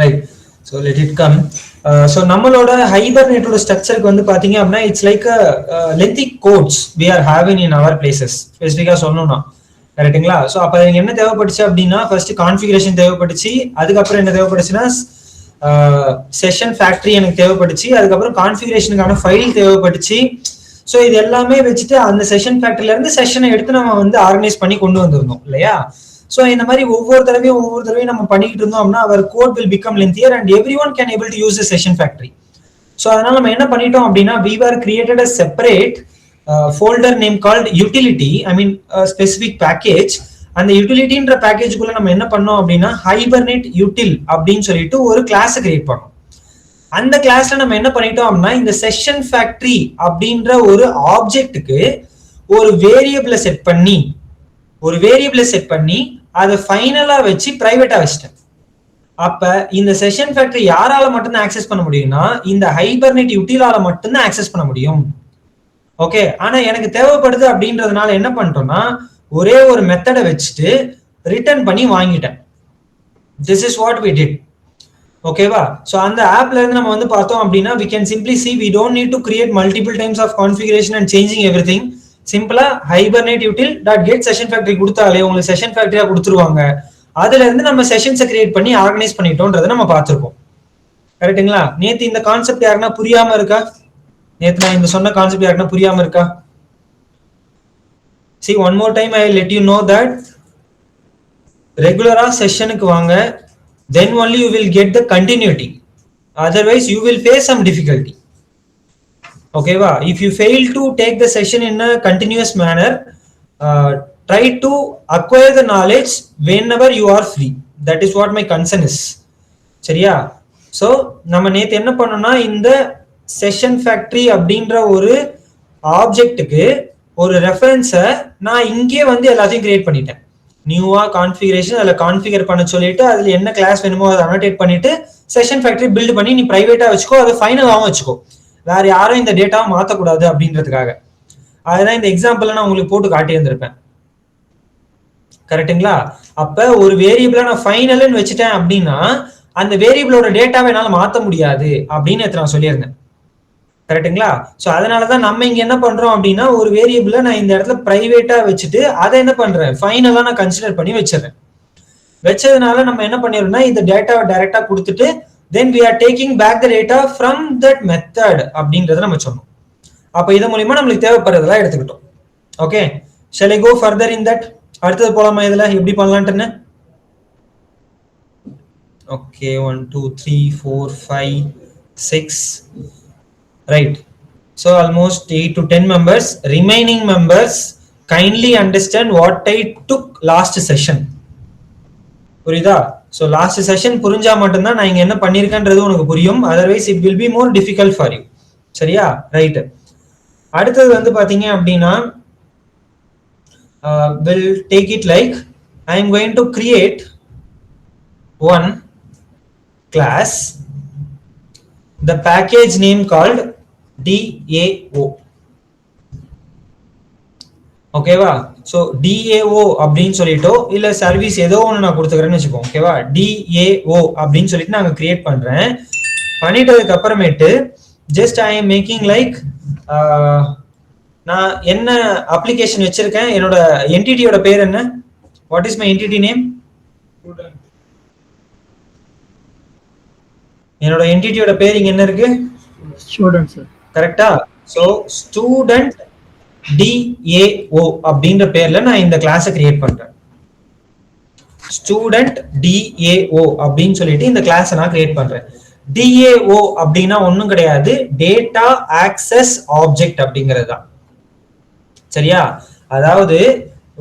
Right. So let it come. So நம்மளோட ஹைபர்நெட்டோட ஸ்ட்ரக்சருக்கு வந்து பாத்தீங்க அப்படின்னா it's like lengthy codes we are having in our places. ஸ்பெசிஃபிக்கா சொல்லணும்னா கரெக்டுங்களா? ஸோ அப்போ என்ன தேவைப்பட்டுச்சு அப்படின்னா ஃபர்ஸ்ட் கான்ஃபிகரேஷன் தேவைப்பட்டுச்சு. அதுக்கப்புறம் என்ன தேவைப்பட்டுச்சுன்னா செஷன் ஃபேக்டரி எனக்கு தேவைப்பட்டுச்சு. அதுக்கப்புறம் கான்ஃபிகரேஷனுக்கான ஃபைல் தேவைப்பட்டுச்சு. ஸோ இது எல்லாமே வச்சுட்டு அந்த செஷன் ஃபேக்டரியில இருந்து செஷனை எடுத்து நம்ம வந்து ஆர்கனைஸ் பண்ணி கொண்டு வந்திருந்தோம் இல்லையா? ஸோ இந்த மாதிரி ஒவ்வொரு தடவையும் நம்ம பண்ணிக்கிட்டு இருந்தோம் அப்படின்னா our code will become lengthier and every one can able to use the session factory. So அதனால நம்ம என்ன பண்ணிட்டோம் அப்படின்னா we were created a separate folder name called utility, I mean specific package. அந்த யூட்டிலிட்டின்ற பேக்கேஜுக்குள்ள நம்ம என்ன பண்ணோம் அப்படின்னா ஹைபர்நெட் யூட்டில் அப்படின்னு சொல்லிட்டு ஒரு கிளாஸ் கிரியேட் பண்ணோம். அந்த கிளாஸ்ல நம்ம என்ன பண்ணிட்டோம் அப்படின்னா இந்த செஷன் ஃபேக்டரி அப்படின்ற ஒரு ஆப்ஜெக்ட்டுக்கு ஒரு வேரியபிளை செட் பண்ணி அதை ஃபைனலா வச்சு பிரைவேட்டா வச்சிட்டேன். அப்ப இந்த செஷன் ஃபேக்டரி யாரால மட்டும்தான் ஆக்சஸ் பண்ண முடியும்னா இந்த ஹைபர்நெட் யூட்டிலால மட்டும்தான் ஆக்சஸ் பண்ண முடியும். ஓகே, ஆனா எனக்கு தேவைப்படுது அப்படின்றதுனால என்ன பண்ணிட்டோம்னா ஒரே ஒரு மெத்தடை வச்சுட்டு ரிட்டர்ன் பண்ணி வாங்கிட்டேன். This is what we did. ஓகேவா? ஸோ அந்த ஆப்ல இருந்து நம்ம வந்து பார்த்தோம் அப்படின்னா we can simply see we don't need to create multiple times of configuration and changing everything. சிம்பிளா hibernate யூட்டில் dot get session factory கொடுத்தாலே உங்களுக்கு செஷன் ஃபேக்டரியா கொடுத்துருவாங்க. அதுல இருந்து நம்ம செஷன்ஸை கிரியேட் பண்ணி ஆர்கனைஸ் பண்ணிட்டோம்ன்றதை நம்ம பார்த்திருக்கோம். கரெக்டுங்களா? நேத்து இந்த கான்செப்ட் யாருன்னா புரியாம இருக்கா? நேத்து நான் இந்த சொன்ன கான்செப்ட் யாருன்னா புரியாம இருக்கா? See, one more time I will let you know that ரெகுலரா செஷனுக்கு வாங்க, then only you will get the continuity. Otherwise you will face some difficulty. Okay va? If you fail to take the session in a continuous manner, try to acquire the knowledge whenever you are free. That is what my concern is. சரியா? So நம்ம நேத்து என்ன பண்ணோம்னா இந்த session factory அப்படின்ற ஒரு ஆப்ஜெக்ட்டுக்கு ஒரு ரெஃபரன்ஸை நான் இங்கே வந்து எல்லாத்தையும் கிரியேட் பண்ணிட்டேன். நியூவா கான்ஃபிகரேஷன் அதில் கான்ஃபிகர் பண்ண சொல்லிட்டு அதில் என்ன கிளாஸ் வேணுமோ அதை அனோடேட் பண்ணிட்டு செஷன் ஃபேக்டரி பில்ட் பண்ணி நீ பிரைவேட்டா வச்சுக்கோ, அதை ஃபைனலாகவும் வச்சுக்கோ, வேற யாரும் இந்த டேட்டாவை மாற்றக்கூடாது அப்படின்றதுக்காக. அதுதான் இந்த எக்ஸாம்பிள் நான் உங்களுக்கு போட்டு காட்டியிருந்திருப்பேன். கரெக்டுங்களா? அப்ப ஒரு வேரியபிளா நான் ஃபைனல்னு வச்சுட்டேன் அப்படின்னா அந்த வேரியபிளோட டேட்டாவை என்னால மாற்ற முடியாது அப்படின்னு நான் சொல்லியிருந்தேன். கரெக்டுங்களா? ஸோ அதனாலதான் நம்ம இங்க என்ன பண்றோம் அப்படின்னா ஒரு வேரியபிளை நான் இந்த இடத்துல பிரைவேட்டா வச்சுட்டு அதை என்ன பண்றேன் ஃபைனலா நான் கன்சிடர் பண்ணி வச்சிடறேன். வச்சதுனால நம்ம என்ன பண்ணிடுறோம்னா இந்த டேட்டாவை டைரக்டா கொடுத்துட்டு then we are taking back the data from that method அப்படின்றத நம்ம சொன்னோம். அப்ப இது மூலமா நம்மளுக்கு தேவைப்படுறதெல்லாம் எடுத்துக்கிட்டோம். Okay, shall I go further in that? அடுத்தது போலாமா? இதுல எப்படி பண்ணலாம்னு? Okay, 1 2 3 4 5 6 right. So almost 8 to 10 members. Remaining members kindly understand what I took last session. புரியுதா? So last session புரிஞ்சா மட்டும்தான் நான் இங்க என்ன பண்ணிருக்கேன்றது உனக்கு புரியும். Otherwise it will be more difficult for you. சரியா? ரைட். அடுத்தது வந்து பாத்தீங்க அப்படின்னா will take it like I am going to create one class, the package name called DAO. ஓகேவா? ஸோ DAO அப்படின்னு சொல்லிட்டோ இல்ல சர்வீஸ் ஏதோ ஒன்று நான் கொடுத்துக்கிறேன்னு வச்சுக்கோ. ஓகேவா? DAO அப்படின்னு சொல்லிட்டு நாங்கள் கிரியேட் பண்றேன். பண்ணிட்டதுக்கு அப்புறமேட்டு just I am making like நான் என்ன அப்ளிகேஷன் வச்சிருக்கேன், என்னோட என்டிட்டியோட பேர் என்ன? What is my entity name? என்னோட என்டிட்டியோட பேர் இங்க என்ன இருக்கு? Student sir. கரெக்டா? சோ ஸ்டூடண்ட் DAO அப்படின்ற பேர்ல நான் இந்த கிளாஸை கிரியேட் பண்றேன். ஸ்டூடண்ட் DAO அப்படின்னு சொல்லிட்டு இந்த கிளாஸை நான் கிரியேட் பண்றேன். DAO அப்படின்னா ஒண்ணும் கிடையாது, டேட்டா ஆக்சஸ் ஆப்ஜெக்ட் அப்படிங்கிறது தான். சரியா? அதாவது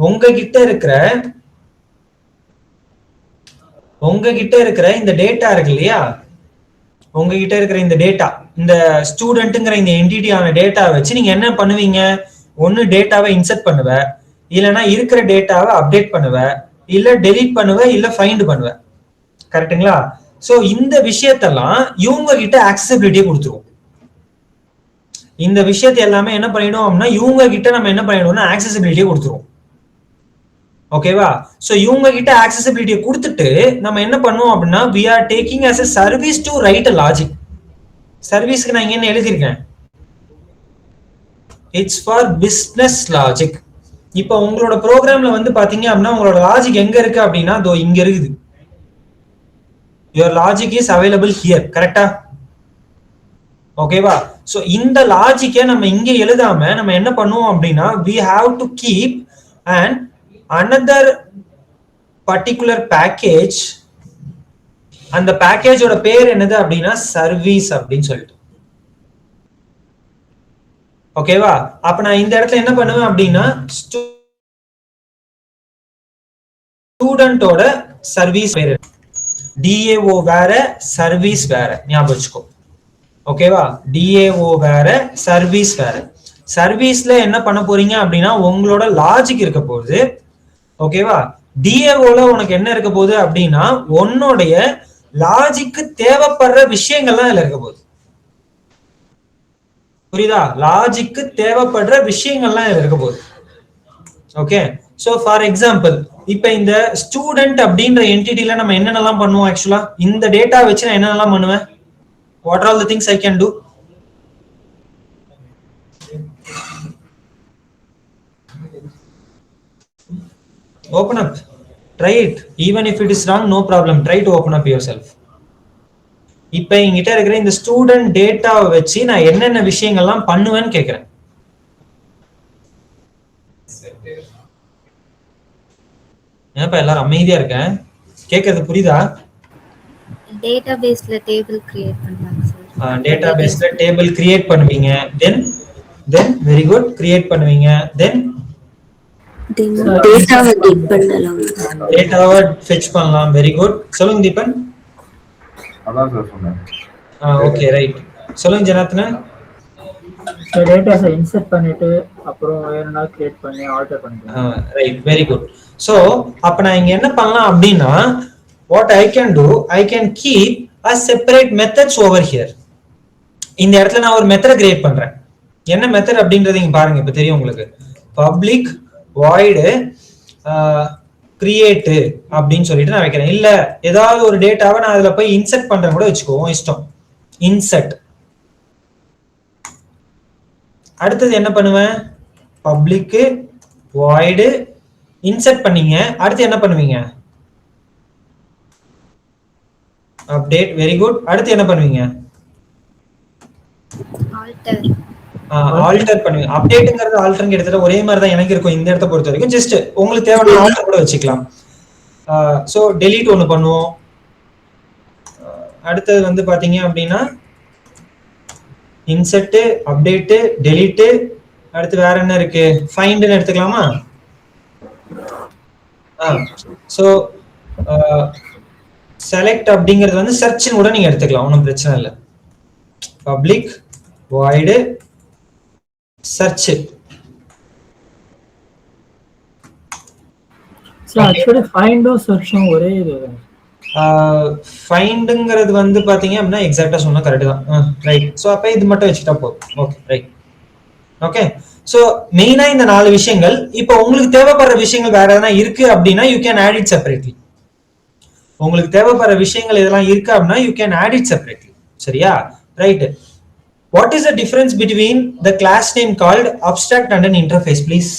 உங்ககிட்ட இருக்கிற இந்த டேட்டா இருக்கு இல்லையா, உங்ககிட்ட இருக்கிற இந்த டேட்டா, இந்த ஸ்டூடெண்ட்ங்கிற இந்த என்டிட்டியான டேட்டா வச்சு நீங்க என்ன பண்ணுவீங்க? ஒன்னு டேட்டாவை இன்சர்ட் பண்ணுவ, இல்லைன்னா இருக்கிற டேட்டாவை அப்டேட் பண்ணுவ, இல்ல டெலீட் பண்ணுவ, இல்ல ஃபைண்ட் பண்ணுவ. கரெக்டுங்களா? சோ இந்த விஷயத்தெல்லாம் இவங்க கிட்ட ஆக்சசிபிலிட்டியை கொடுத்துருவோம். இந்த விஷயத்தை எல்லாமே என்ன பண்ணிடுவோம் அப்படின்னா இவங்க கிட்ட நம்ம என்ன பண்ணிடுவோம்னா ஆக்சசிபிலிட்டியை கொடுத்துருவோம். ஓகேவா? சோ இவங்க கிட்ட ஆக்சசிபிலிட்டியை கொடுத்துட்டு நம்ம என்ன பண்ணுவோம் அப்படின்னா we are taking as a service to write a logic. சர்வீஸ்க்கு நான் இங்க என்ன எழுதியிருக்கேன்? It's for business logic. இப்போ உங்களோட ப்ரோக்ராம்ல வந்து பாத்தீங்க அப்படின்னா உங்களோட லாஜிக் எங்க இருக்கு அப்படின்னா தோ இங்க இருக்குது. Your logic is available here. கரெக்டா? ஓகேவா? சோ இந்த லாஜிக்கை நம்ம இங்க எழுதாம நம்ம என்ன பண்ணுவோம் அப்படின்னா we have to keep and another particular package. அந்த பேக்கேஜோட பேர் என்னது அப்படின்னா சர்வீஸ் அப்படின்னு சொல்லிட்டு. ஓகேவா? அப்ப நான் இந்த இடத்துல என்ன பண்ணுவேன் அப்படின்னா ஸ்டூடெண்டோட சர்வீஸ் வேற, டிஏஓ வேற, சர்வீஸ் வேற, ஞாபகம் வச்சுக்கோ. ஓகேவா? டிஏஓ வேற, சர்வீஸ் வேற. சர்வீஸ்ல என்ன பண்ண போறீங்க அப்படின்னா உங்களோட லாஜிக் இருக்க போகுது. ஓகேவா? டிஏஓல உனக்கு என்ன இருக்க போகுது அப்படின்னா உன்னுடைய லாஜிக்கு தேவைப்படுற விஷயங்கள்லாம் இதுல இருக்க போகுது. புரியுதா? லாஜிக்கு தேவைப்படுற விஷயங்கள்லாம் இதுல இருக்க போகுது. ஓகே, சோ ஃபார் எக்ஸாம்பிள் இப்ப இந்த ஸ்டூடெண்ட் அப்படின்ற என்டிட்டில நம்ம என்னென்னலாம் பண்ணுவோம்? ஆக்சுவலா இந்த டேட்டா வச்சு நான் என்னென்னலாம் பண்ணுவேன்? What are all the things I can to? Open up, try it. Even if it is wrong, no problem, try to open up yourself. இப்ப என்கிட்ட இருக்கிற இந்த ஸ்டூடெண்ட் டேட்டாவை வச்சு நான் என்னென்ன விஷயங்கள்லாம் பண்ணுவேன்னு கேக்குறேன். ஏன்ப்பா எல்லாரும் அமைதியா இருக்கேன்? கேக்குறது புரியுதா? டேட்டாபேஸ்ல டேபிள் கிரியேட் பண்ணலாம் சார். டேட்டாபேஸ்ல டேபிள் கிரியேட் பண்ணுவீங்க. தென் வெரி குட், கிரியேட் பண்ணுவீங்க. தென் டேட்டாவை டிக் பண்ணலாம். டேட்டாவை ஃபெட்ச் பண்ணலாம். Very good. சொல்லுங்க தீபன். அதான் சார் சொன்னேன். Okay right. சொல்லுங்க ஜனார்த்தனன். டேட்டாஸை இன்சர்ட் பண்ணிட்டு அப்புறம் வேறனா கிரியேட் பண்ணி ஆல்டர் பண்ணிக்கலாம். Right, very good. சோ அப்ப நான் இங்க என்ன பண்ணலாம் அப்படின்னா what I can do, I can keep a separate methods over here. இந்த இடத்துல நான் ஒரு மெத்தட் கிரியேட் பண்றேன். என்ன மெத்தட் அப்படின்றது இங்க பாருங்க, இப்ப தெரியும் உங்களுக்கு. பப்ளிக் void create அப்படின்னு சொல்லிட்டு நான் வைக்கிறேன். இல்ல ஏதாவது ஒரு டேட்டாவை நான் அதுல போய் இன்சர்ட் பண்றேன் கூட வச்சுக்கோங்க, இஷ்டம். இன்சர்ட். அடுத்தது என்ன பண்ணுவேன்? பப்ளிக் void இன்சர்ட் பண்ணீங்க. அடுத்து என்ன பண்ணுவீங்க? அப்டேட். Very good. அடுத்து என்ன பண்ணுவீங்க? ஆல்டர் பண்ணுவீங்க. அப்டேட்ங்கிறது ஆல்டர் கிட்டத்தட்ட ஒரே மாதிரி தான் எனக்கு இருக்கும் இந்த இடத்தை பொறுத்த வரைக்கும். ஜஸ்ட் உங்களுக்கு தேவையான ஆல்டர் கூட வச்சுக்கலாம். சோ டெலீட் ஒன்று பண்ணுவோம். அடுத்தது வந்து பாத்தீங்க அப்படின்னா இன்சர்ட், அப்டேட், டெலீட். அடுத்து வேற என்ன இருக்கு? ஃபைண்ட்னு எடுத்துக்கலாமா? சோ செலக்ட் அப்படிங்கிறது வந்து சர்ச்னு கூட நீங்க எடுத்துக்கலாம், ஒன்றும் பிரச்சனை இல்லை. Public void search. ஆக்சுவலி ஃபைண்டும் சர்ச்சும் ஒரே இது. ஃபைண்டுங்கிறது வந்து பாத்தீங்க அப்படின்னா எக்ஸாக்டா சொன்னா கரெக்ட் தான். ரைட். சோ அப்ப இது மட்டும் வச்சுட்டா போதும். Okay right. ஓகே, சோ மெயினா இந்த 4 விஷயங்கள். இப்போ உங்களுக்கு தேவைப்படுற விஷயங்கள் வேற எதனா இருக்கு அப்படின்னா you can add it separately. உங்களுக்கு தேவைப்படுற விஷயங்கள் இதெல்லாம் இருக்கு அப்படின்னா you can add it separately. சரியா? Right. What is the difference between the class name called abstract and an interface, please?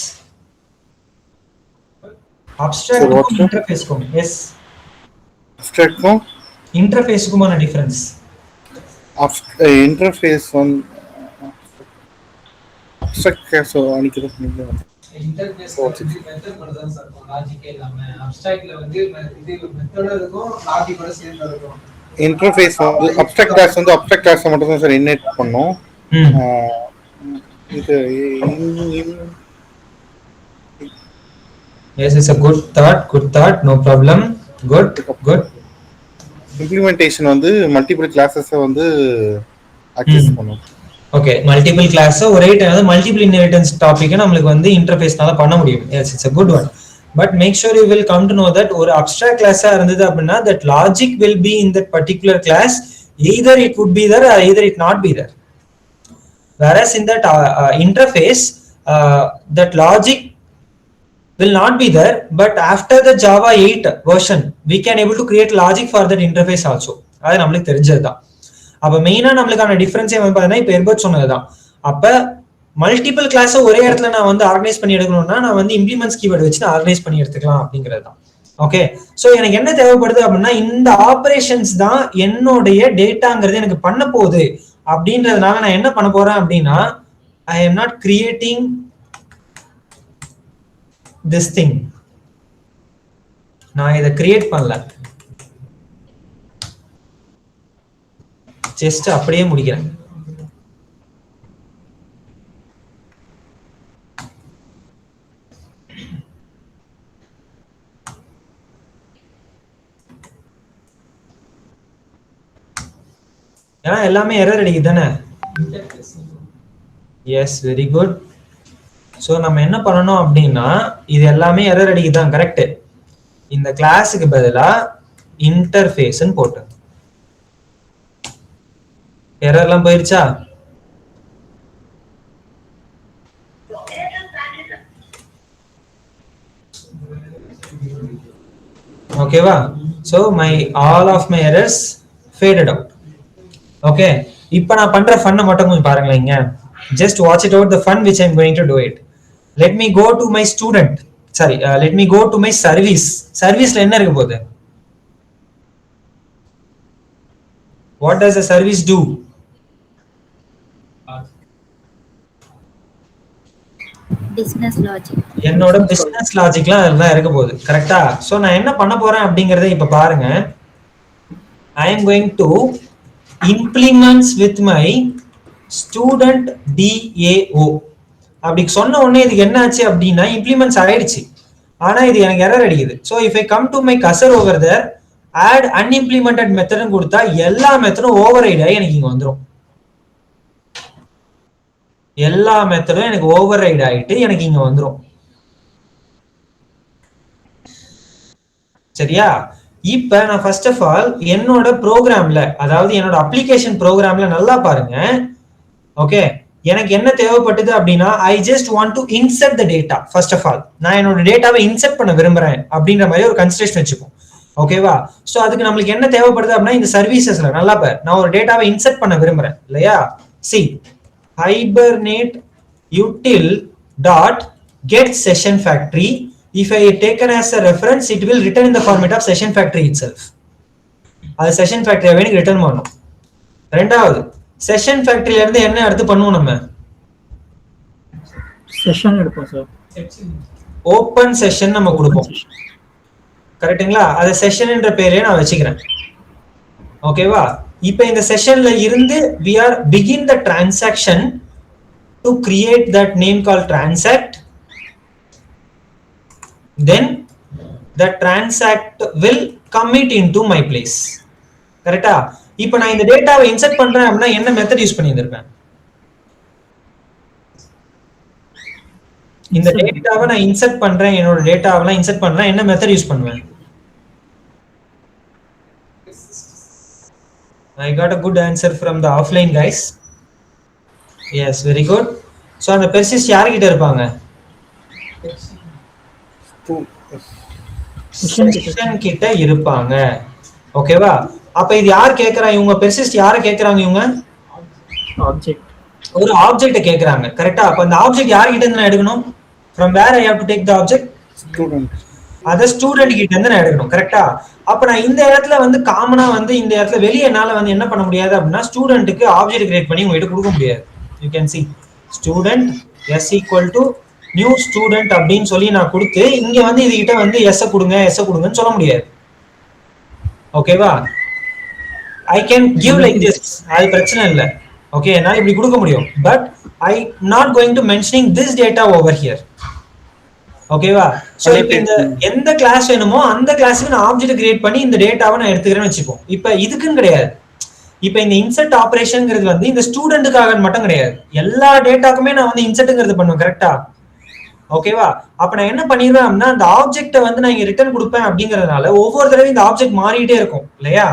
Abstract and interface ko. Yes. Abstract ko? Interface ko mana difference? Interface on abstract so anikku nilla. Interface method மட்டும் தான் sir இருக்கும், லாஜிக்கே இல்லாம. அப்ஸ்ட்ராக்ட்ல வந்து இது method இருக்கும், லாஜிக்கோட சேர்ந்து இருக்கும். Interface வந்து அப்ஸ்ட்ராக்ட் கிளாஸ் வந்து அப்ஸ்ட்ராக்ட் கிளாஸ் மட்டும் தான் சார் இன்ஹெரிட் பண்ணோம். இது Yes, it's a good thought, no problem. Good. Implementation வந்து மல்டிபிள் கிளாसेस வந்து அக்சஸ் பண்ணும். ஓகே, மல்டிபிள் கிளாஸ் ஒரே டைம்ல மல்டிபிள் இன்ஹெரிட்டன்ஸ் டாபிக் நமக்கு வந்து இன்டர்ஃபேஸ்னால பண்ண முடியும். Yes, it's a good one. But make sure you will come to know that ஒரு abstract class இருந்தது அப்படின்னா that logic will be in that particular class. Either it would be there or either it not be there. Whereas in that interface, that logic will not be there, but after the Java 8 version we can able to create logic for that interface also. அது நமக்கு தெரிஞ்சதுதான். அப்ப மெயினா நமக்கான டிஃபரன்ஸே வந்து பாத்தீங்கன்னா இப்ப எர்பர்ட் சொன்னதுதான். அப்ப மல்டிபிள் கிளாஸ் ஒரே இடத்துல நான் வந்து ஆர்கனைஸ் பண்ணி எடுக்கணும்னா நான் வந்து இம்ப்ளிமெண்ட்ஸ் கீவேர்ட் வச்சு நான் ஆர்கனைஸ் பண்ணி எடுத்துக்கலாம் அப்படிங்கிறது தான். ஓகே, சோ எனக்கு என்ன தேவைப்படுது அப்படின்னா இந்த ஆபரேஷன்ஸ் தான் என்னுடைய டேட்டாங்கிறது எனக்கு பண்ண போகுது அப்படின்றதுனால நான் என்ன பண்ண போறேன் அப்படின்னா I am not creating this thing. நான் இதை கிரியேட் பண்ணல, ஜஸ்ட் அப்படியே முடிக்கிறேன். ஏன்னா எல்லாமே எரர் அடிக்குது தானே. S, very good. ஸோ நம்ம என்ன பண்ணணும் அப்படின்னா இது எல்லாமே எரர் அடிக்குதான், கரெக்ட். இந்த கிளாஸுக்கு பதிலா இன்டர்ஃபேஸ்ன்னு போட்டு எரர்லாம் போயிருச்சா? ஓகேவா? So all of my errors faded out. Okay, இப்போ நான் பண்ற ஃபன்னை மட்டும் கொஞ்சம் பாருங்களேன். இங்க just watch it out, the fun which I'm going to do it. Let me go to my student, sorry, let me go to my serviceல என்ன இருக்க போகுது? What does the service do? business logic. என்னோட business logicலாம் அதெல்லாம் இருக்க போகுது, கரெக்ட்டா? So நான் என்ன பண்ண போறேன் அப்படிங்கறதை இப்ப பாருங்க. I am going to implements with my student DAO. அப்படி சொன்ன உடனே இதுக்கு என்ன ஆச்சு அப்படின்னா இம்ப்ளிமெண்ட்ஸ் ஆயிடுச்சு, ஆனா இது எனக்கு எரர் அடிக்குது. So if I come to my cursor over there add unimplemented மெத்தட்னு கொடுத்தா எல்லா மெத்தடும் ஓவர் ரைட் ஆகி எனக்கு இங்க வந்துடும். எல்லா மெத்தடும் எனக்கு ஓவர் ரைட் ஆயிட்டு எனக்கு இங்க வந்துடும். சரியா? இப்ப நான் ஃபர்ஸ்ட் ஆஃப் ஆல் என்னோட ப்ரோக்ராம்ல, அதாவது என்னோட அப்ளிகேஷன் ப்ரோக்ராம்ல நல்லா பாருங்க. ஓகே, எனக்கு என்ன தேவைப்பட்டது அப்படின்னா I just want to insert the data. First of all நான் என்னோட டேட்டாவை இன்சர்ட் பண்ண விரும்புறேன் அப்படின்ற மாதிரி ஒரு கன்சிடரேஷன் வச்சுப்போம். ஓகேவா? சோ அதுக்கு நம்மளுக்கு என்ன தேவைப்படுது அப்படின்னா இந்த சர்வீசஸ்ல நல்லா பாரு, நான் ஒரு டேட்டாவை இன்சர்ட் பண்ண விரும்புறேன் இல்லையா? C hibernate util dot get session factory. If I taken as a reference, it will return in the format of session factory itself. அது session factory எனக்கு ரிட்டர்ன் பண்ணணும். ரெண்டாவது session factoryல இருந்து என்ன எடுத்து பண்ணுவோம்? நம்ம செஷன் எடுப்போம் சார். ஓபன் செஷன் நம்ம கொடுப்போம், கரெக்ட்டுங்களா? அது செஷன்ன்ற பேரே நான் வச்சுக்கிறேன். ஓகேவா? இப்போ இந்த செஷன்ல இருந்து we are begin the transaction to create that name called transact. Then the transact will commit into my place. கரெக்ட்டா? இப்போ நான் இந்த டேட்டாவை இன்சர்ட் பண்றேன் அப்படின்னா என்ன மெத்தட் யூஸ் பண்ணியிருப்பேன்? இந்த டேட்டாவை நான் இன்சர்ட் பண்றேன், என்னோட டேட்டாவெல்லாம் இன்சர்ட் பண்றேன், என்ன மெத்தட் யூஸ் பண்ணுவேன்? I got a good answer from the offline guys. Yes, very good. So அந்த persist யார் கிட்ட இருப்பாங்க? செஷன் கிட்ட இருப்பாங்க. ஓகேவா? அப்ப இது யார் கேக்குறா? இவங்க persist யார கேக்குறாங்க? இவங்க ஆப்ஜெக்ட், ஒரு ஆப்ஜெக்ட்ட கேக்குறாங்க, கரெக்ட்டா? அப்ப அந்த ஆப்ஜெக்ட் யார் கிட்ட இருந்து நான் எடுக்கணும்? From where I have to take the object? Student. அத ஸ்டூடெண்ட் கிட்ட இருந்து நான் எடுக்கணும், கரெக்ட்டா? அப்ப நான் இந்த இடத்துல வந்து காமனா வந்து இந்த இடத்துல வெளியே என்னால வந்து என்ன பண்ண முடியாது அப்படின்னா ஸ்டூடெண்ட்டுக்கு ஆப்ஜெக்ட் கிரியேட் பண்ணி உங்ககிட்ட கொடுக்க முடியாது. You can see student s equal to new student அப்படின்னு சொல்லி நான் கொடுத்து இங்க வந்து இதுகிட்ட வந்து s கொடுங்க s கொடுங்கன்னு சொல்ல முடியாது. ஓகேவா? I can give like this, அது பிரச்சனை இல்ல. ஓகே, என்னால இப்படி கொடுக்க முடியும், but I not going to mentioning this data over here. ஓகேவா? சோ இப்போ இந்த எந்த கிளாஸ் வேணுமோ அந்த கிளாஸ்க்கு நான் ஆப்ஜெக்ட் கிரியேட் பண்ணி இந்த டேட்டாவை நான் எடுத்துக்கிறேன்னு வச்சுப்போம். இப்போ இதுக்குன்னு கிடையாது. இப்போ இந்த இன்சர்ட் ஆபரேஷன்ங்கிறது வந்து இந்த ஸ்டூடெண்ட்டுக்காக மட்டும் கிடையாது, எல்லா டேட்டாக்குமே நான் வந்து இன்சர்ட்ங்கிறது பண்ணுவேன், கரெக்ட்டா? ஓகேவா? அப்ப நான் என்ன பண்ணிடுவேன் அப்படின்னா அந்த ஆப்ஜெக்ட்டை வந்து நான் இங்க ரிட்டர்ன் கொடுப்பேன் அப்படிங்கறதுனால ஒவ்வொரு தடவையும் இந்த ஆப்ஜெக்ட் மாறிட்டே இருக்கும் இல்லையா?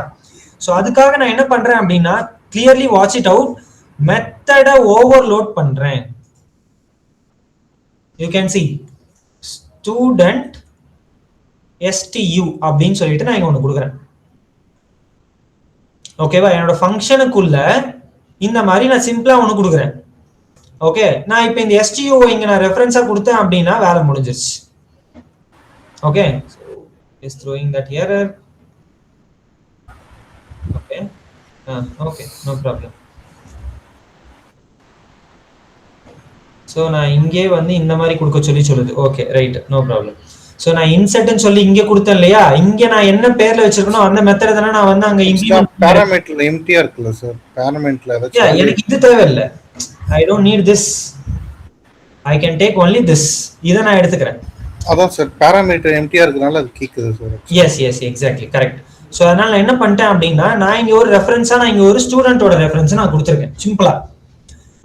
சோ அதுக்காக நான் என்ன பண்றேன் அப்படின்னா கிளியர்லி வாட்ச் இட் அவுட், மெத்தடை ஓவர்லோட் பண்றேன். You can see student STU அப்படின்னு சொல்லிட்டு நான் இங்க ஒண்ணு கொடுக்குறேன். ஓகேவா? என்னோட ஃபங்க்ஷனுக்குள்ள இந்த மாதிரி நான் சிம்பிளா ஒண்ணு கொடுக்குறேன். ஓகே, நான் இப்போ இந்த STU இங்க நான் ரெஃபரன்ஸா கொடுத்தேன் அப்படின்னா வேலை முடிஞ்சிருச்சு. Okay, is throwing that error. Okay, okay, no problem. So நான் இங்கே வந்து இந்த மாதிரி கொடுக்க சொல்லுது. Okay, right, no problem. So நான் இன்சர்ட்னு சொல்லி இங்க கொடுத்தேன் இல்லையா, இங்க நான் என்ன பேர்ல வச்சிருக்கணும் அந்த மெத்தட் தான நான் வந்து அங்க இம்ப்ளிமென்ட் பாராமீட்டர்ல எம்டியா இருக்குல சார், பாராமீட்டர்ல ஏதாச்சும் எனக்கு இது தேவை இல்ல. I don't need this. I can take only this. இத நான் எடுத்துக்கிறேன். அதான் சார், பாராமீட்டர் எம்டியா இருக்கனால அது கேக்குது sir. Yes exactly correct. So அதனால நான் என்ன பண்ணிட்டேன் அப்படின்னா, நான் இங்க ஒரு ரெஃபரன்ஸா நான் இங்க ஒரு ஸ்டூடெண்டோட ரெஃபரன்ஸ் நான் கொடுத்திருக்கேன் சிம்பிளா.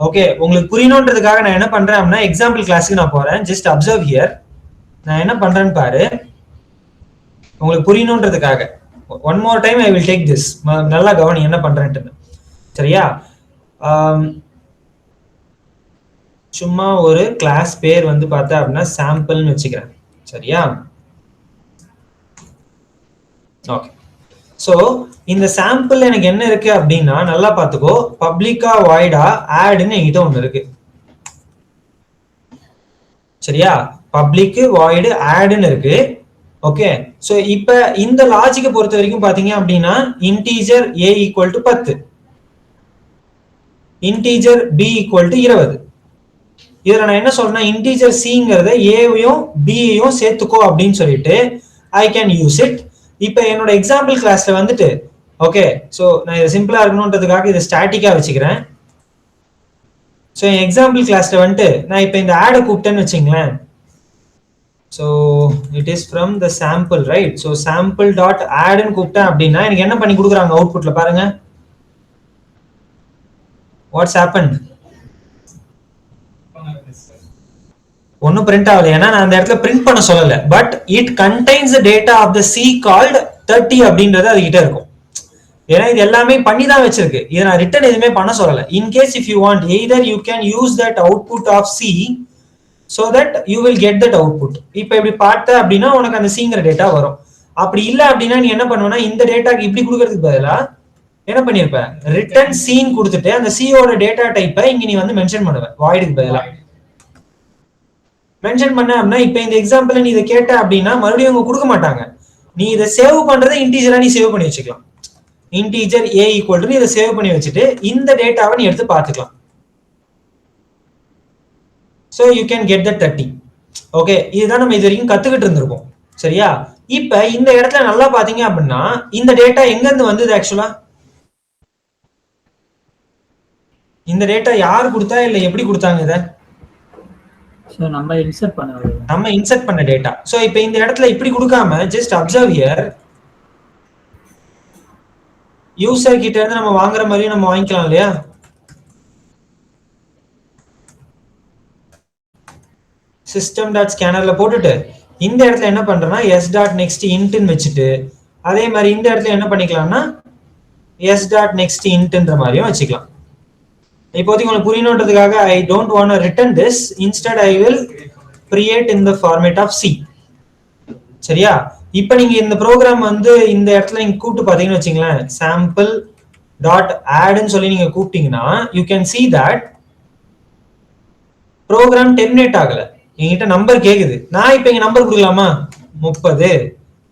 ஓகே, உங்களுக்கு புரியணும்ன்றதுக்காக நான் என்ன பண்றேன் அப்படின்னா எக்ஸாம்பிள் கிளாஸ்க்கு நான் போறேன். Just observe here. நான் என்ன பண்றேன்னு பாரு, உங்களுக்கு புரியணும்ன்றதுக்காக. One more time I will take this. நல்லா கவனி என்ன பண்றேன்ட்டு. சரியா? சும்மா ஒரு கிளாஸ் பேர் வந்து பார்த்தா அப்படின்னா சாம்பிள்னு வச்சுக்கிறேன். சரியா? ஓகே, சோ இந்த சாம்பிள் எனக்கு என்ன இருக்கு அப்படின்னா நல்லா பாத்துக்கோ, பப்ளிக்கா வாய்டா ஆட்னு என்கிட்ட ஒண்ணு இருக்கு. சரியா? பப்ளிக் வாய்டு ஆட்னு இருக்கு. ஓகே, சோ இப்ப இந்த லாஜிக்கை பொறுத்த வரைக்கும் பாத்தீங்க அப்படின்னா integer a equal to 10, integer b equal to 20. இதுல நான் என்ன சொல்றேன்னா இன்டீஜர் cங்கிறத a-யையும் b-யையும் சேர்த்துக்கோ அப்படின்னு சொல்லிட்டு ஐ கேன் யூஸ் இட். இப்ப என்னோட எக்ஸாம்பிள் கிளாஸ்ல வந்துட்டு ஓகே, சோ நான் இது சிம்பிளா இருக்கணும்ன்றதுக்காக இதை ஸ்டாட்டிக்கா வச்சுக்கிறேன். சோ என் எக்ஸாம்பிள் கிளாஸ்ல வந்துட்டு நான் இப்ப இந்த ஆட கூப்பிட்டேன்னு வச்சுங்களேன். So it is from the sample, right? So sample dot ஆட்னு கூப்பிட்டேன் அப்படின்னா எனக்கு என்ன பண்ணி கொடுக்குறாங்க அவுட்புட்ல பாருங்க. Watts happened? ஒன்னும் பிரிண்ட் ஆகல, ஏன்னா நான் அந்த இடத்துல பிரிண்ட் பண்ண சொல்லல. But it contains the data of the C called 30 அப்படின்றது அது கிட்ட இருக்கும். ஏன்னா இது எல்லாமே பண்ணி தான் வச்சிருக்கு. இதை நான் ரிட்டர்ன் எதுவுமே பண்ண சொல்லல. In case if you want either you can use that output of C so that you will get that output. இப்போ இப்படி பார்த்த அப்படின்னா உனக்கு அந்த Cங்கிற டேட்டா வரும். அப்படி இல்ல அப்படின்னா நீ என்ன பண்ணுவேன்னா இந்த டேட்டாக்கு இப்படி கொடுக்கறதுக்கு பதிலா என்ன பண்ணிருப்ப, ரிட்டர்ன் சீன் கொடுத்துட்டு அந்த C-யோட டேட்டா டைப்பை இங்க நீ வந்து மென்ஷன் பண்ணுவ வாய்டுக்கு பதிலா. மென்ஷன் பண்ண அப்படின்னா இப்ப இந்த எக்ஸாம்பிள் நீ இதை கேட்ட அப்படின்னா மறுபடியும் அவங்க கொடுக்க மாட்டாங்க. நீ இதை சேவ் பண்றதை இன்டீஜரா நீ சேவ் பண்ணி வச்சுக்கலாம். இன்டீஜர் a ஈக்குவல் டு இதை சேவ் பண்ணி வச்சுட்டு இந்த டேட்டாவை நீ எடுத்து பார்த்துக்கலாம். So you can get the 30. Okay, இதுதான் நம்ம இது வரைக்கும் கத்துக்கிட்டு இருந்திருக்கோம். சரியா? இப்ப இந்த இடத்துல நல்லா பாத்தீங்க அப்படின்னா இந்த டேட்டா எங்க இருந்து வந்தது? ஆக்சுவலா இந்த டேட்டா யார் கொடுத்தா இல்ல எப்படி கொடுத்தாங்க? இத நம்ம இன்சர்ட் பண்ண டேட்டா. சோ இப்போ இந்த இடத்துல இப்படி கொடுக்காம ஜஸ்ட் அப்சர்வ் ஹியர். யூசர் கிட்ட இருந்து நம்ம வாங்குற மாதிரி நம்ம வாங்கிக்கலாம் இல்லையா? சிஸ்டம் டாட் ஸ்கேனர்ல போட்டுட்டு இந்த இடத்துல என்ன பண்றேன்னா எஸ் டாட் நெக்ஸ்ட் இன்ட்னு வச்சுட்டு அதே மாதிரி இந்த இடத்துல என்ன பண்ணிக்கலாம்னா எஸ் டாட் நெக்ஸ்ட் இன்ட்ன்ற மாதிரியும் வச்சுக்கலாம். இப்போதைக்கு உங்களுக்கு புரியணுன்றதுக்காக I don't want to return this, instead I will create in the format of C. சரியா? இப்போ நீங்க இந்த ப்ரோக்ராம் வந்து இந்த இடத்துல நீங்க கூப்பிட்டு பாத்தீங்கன்னு வச்சுங்களேன், சாம்பிள் டாட் ஆட்னு சொல்லி நீங்க கூப்பிட்டீங்கன்னா you can see that program terminate ஆகல. என்கிட்ட நம்பர் கேக்குது. நான் இப்ப இங்க நம்பர் கொடுக்கலாமா? 30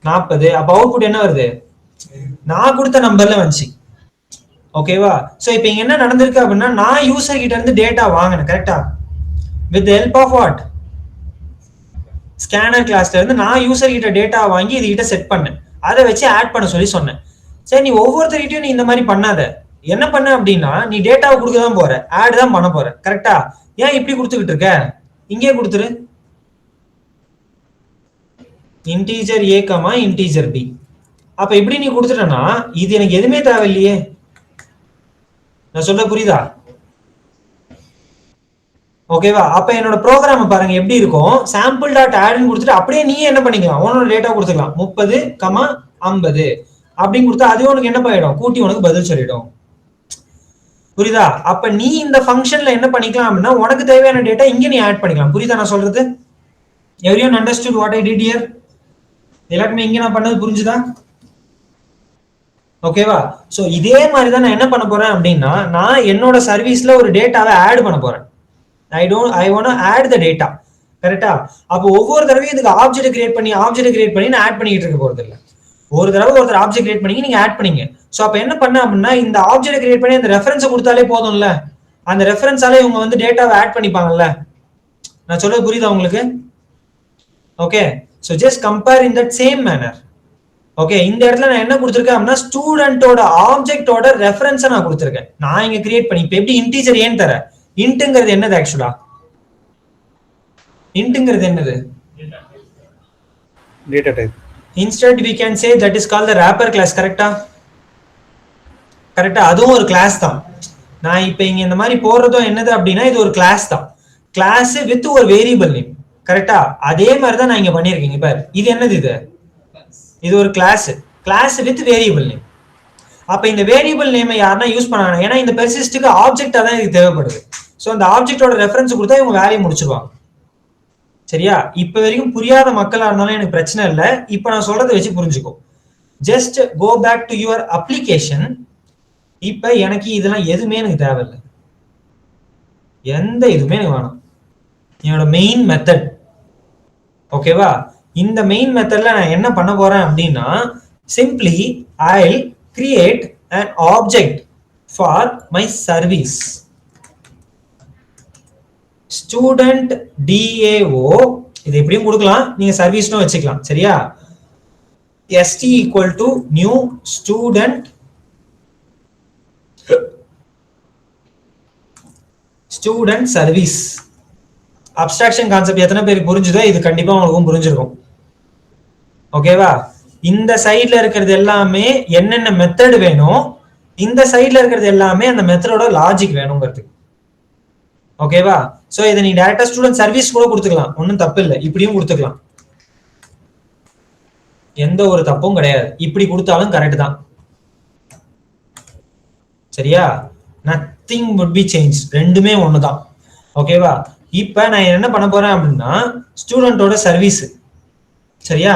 40. அப்ப அவுட்புட் என்ன வருது? நான் கொடுத்த நம்பர்ல வந்துச்சு. ஓகேவா? சோ இப்போ இங்க என்ன நடந்திருக்கு அப்படின்னா நான் யூசர் கிட்ட இருந்து டேட்டா வாங்கினேன். கரெக்டா? With help of what? Scanner கிளாஸ்ல இருந்து நான் யூசர் கிட்ட டேட்டா வாங்கி இது கிட்ட செட் பண்ணேன். அதை வச்சு ஆட் பண்ண சொல்லி சொன்னேன். சரி, நீ ஒவ்வொருத்தர்கிட்டயும் நீ இந்த மாதிரி பண்ணாத. என்ன பண்ண அப்படின்னா நீ டேட்டாவை கொடுக்க தான் போற, ஆட் தான் பண்ண போற. கரெக்டா? ஏன் இப்படி கொடுத்துக்கிட்டு இருக்க? இங்கே கொடுத்துரு. Integer a comma integer b. அப்ப இப்படி நீ கொடுத்துட்டனா இது எனக்கு எதுவுமே தேவையில்லையே. நான் சொல்ல புரியுதா? ஓகேவா? அப்ப என்னோட ப்ரோக்ராம் பாருங்க எப்படி இருக்கும். சாம்பிள் டாட் ஆட்னு கொடுத்துட்டு அப்படியே நீ என்ன பண்ணிக்கலாம், உன்னோட டேட்டா கொடுத்துக்கலாம். 30 50 அப்படின்னு கொடுத்தா அது உனக்கு என்ன பண்ணிடும், கூட்டி உனக்கு பதில் சொல்லிடும். புரியுதா? அப்ப நீ இந்த ஃபங்க்ஷன்ல என்ன பண்ணிக்கலாம் அப்படின்னா உனக்கு தேவையான டேட்டா இங்க நீ ஆட் பண்ணிக்கலாம். புரியுதா நான் சொல்றது? Everyone understood what I did here? எல்லாருமே இங்க நான் பண்ணது புரிஞ்சுதா? ஓகேவா? சோ இதே மாதிரி தான் நான் என்ன பண்ண போறேன் அப்படின்னா, நான் என்னோட சர்வீஸ்ல ஒரு டேட்டாவை ஆட் பண்ண போறேன். I want to add the data. கரெக்டா? அப்போ ஒவ்வொரு தடவையும் இதுக்கு ஆப்ஜெக்ட் கிரியேட் பண்ணி நான் ஆட் பண்ணிட்டு இருக்க போறது இல்ல. ஒரு தடவை ஒருத்தர் ஆப்ஜெக்ட் கிரியேட் பண்ணி நீங்க ஆட் பண்ணீங்க. சோ அப்ப என்ன பண்ண அப்படின்னா, இந்த ஆப்ஜெக்ட் கிரியேட் பண்ணி அந்த ரெஃபரன்ஸ் கொடுத்தாலே போதும்ல. அந்த ரெஃபரன்ஸாலே இவங்க வந்து டேட்டாவை ஆட் பண்ணிப்பாங்கல்ல. நான் சொல்றது புரியுதா உங்களுக்கு? Okay, so just compare in that same manor. Okay, இந்த இடத்துல நான் என்ன கொடுத்திருக்கேன் அப்படின்னா, ஸ்டூடெண்டோட ஆப்ஜெக்டோட ரெஃபரன்ஸை நான் கொடுத்திருக்கேன். நான் இங்க கிரியேட் பண்ணி இப்ப எப்படி இன்டீஜர் ஏன் தர? இன்ட்ங்கிறது என்னது ஆக்சுவலா? இன்ட்ங்கிறது என்னது? Data type. Instead we can say that is called the wrapper class. கரெக்டா? கரெக்டா? அதுவும் ஒரு கிளாஸ் தான். நான் இப்ப இங்க இந்த மாதிரி போறதும் என்னது அப்படின்னா, இது ஒரு கிளாஸ் தான். கிளாஸ் வித் ஒரு வேரியபிள் நேம். கரெக்டா? அதே மாதிரி தான் நான் இங்க பண்ணிருக்கீங்க பாரு. இது என்னது? இது ஒரு class. Class with variable name. அப்ப இந்த வேரியபிள் நேமை யாருன்னா யூஸ் பண்ணாங்க, ஏன்னா இந்த பெர்சிஸ்டுக்கு ஆப்ஜெக்டா தான் இதுக்கு தேவைப்படுது. சோ அந்த ஆப்ஜெக்டோட ரெஃபரன்ஸ் கொடுத்தா இவங்க வேலையை முடிச்சிருவாங்க. சரியா? இப்ப வரைக்கும் புரியாத மக்களா இருந்தாலும் எனக்கு பிரச்சனை இல்லை. இப்ப நான் சொல்றதை வச்சு புரிஞ்சுக்கோ. Just go back to your application. இப்ப எனக்கு இதெல்லாம் எதுவுமே எனக்கு தேவையில்லை. எந்த இதுவுமே எனக்கு வேணும். என்னோட மெயின் மெத்தட். ஓகேவா? இந்த மெயின் மெத்தட்ல நான் என்ன பண்ண போறேன் அப்படின்னா, simply I create an object for my service. Student DAO இது எப்படியும் கொடுக்கலாம், நீங்க சர்வீஸ்னு வச்சுக்கலாம். சரியா? ST equal to new student service. Abstraction concept எத்தனை பேருக்கு புரிஞ்சுதோ இது கண்டிப்பா உங்களுக்கும் புரிஞ்சிருக்கும். ஓகேவா? இந்த சைட்ல இருக்கிறது எல்லாமே என்னென்ன மெத்தட் வேணும், இந்த சைட்ல இருக்கிறது எல்லாமே அந்த மெத்தடோட லாஜிக் வேணுங்கிறது. ஓகேவா? சோ இதை நீ டைரக்டா ஸ்டூடெண்ட் சர்வீஸ் கூட கொடுத்துக்கலாம், ஒன்றும் தப்பு இல்லை. இப்படியும் கொடுத்துக்கலாம், எந்த ஒரு தப்பும் கிடையாது. இப்படி கொடுத்தாலும் கரெக்ட் தான். சரியா? Nothing would be changed. ரெண்டுமே ஒண்ணுதான். ஓகேவா? இப்ப நான் என்ன பண்ண போறேன் அப்படின்னா, ஸ்டூடெண்டோட சர்வீஸ். சரியா?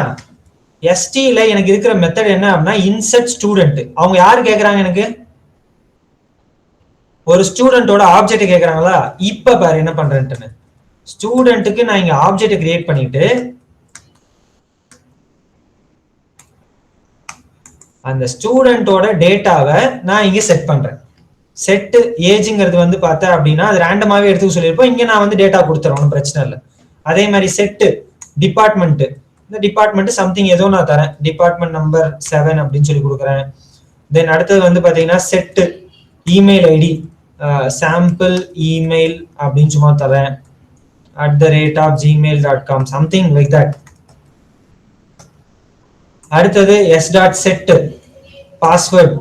STல எனக்கு இருக்கிற மெத்தட் என்ன அப்படின்னா, இன்சர்ட் ஸ்டூடெண்ட். அவங்க யாரு கேக்குறாங்க? எனக்கு ஒரு ஸ்டூடெண்டோட ஆப்ஜெக்ட் கேக்குறாங்களா? இப்ப பாரு என்ன பண்றேன்ட்டு, ஸ்டூடெண்ட்டுக்கு நான் இங்க ஆப்ஜெக்ட் கிரியேட் பண்ணிட்டு அந்த ஸ்டூடெண்டோட டேட்டாவை நான் இங்க செட் பண்றேன். செட் ஏஜ்ங்கிறது வந்து பார்த்தா அப்படின்னா அது ரேண்டமாவே எடுத்து சொல்லியிருப்போம். இங்க நான் வந்து டேட்டா கொடுத்துறேன், ஒன்றும் பிரச்சனை இல்லை. அதே மாதிரி செட் டிபார்ட்மெண்ட், இந்த டிபார்ட்மெண்ட் சம்திங் ஏதோ நான் தரேன், டிபார்ட்மெண்ட் நம்பர் 7 அப்படின்னு சொல்லி கொடுக்குறேன். தென் அடுத்தது வந்து பாத்தீங்கன்னா set email ID, sample email அப்படின்னு சும்மா தரேன், @gmail.com something like that. அடுத்தது s.set password,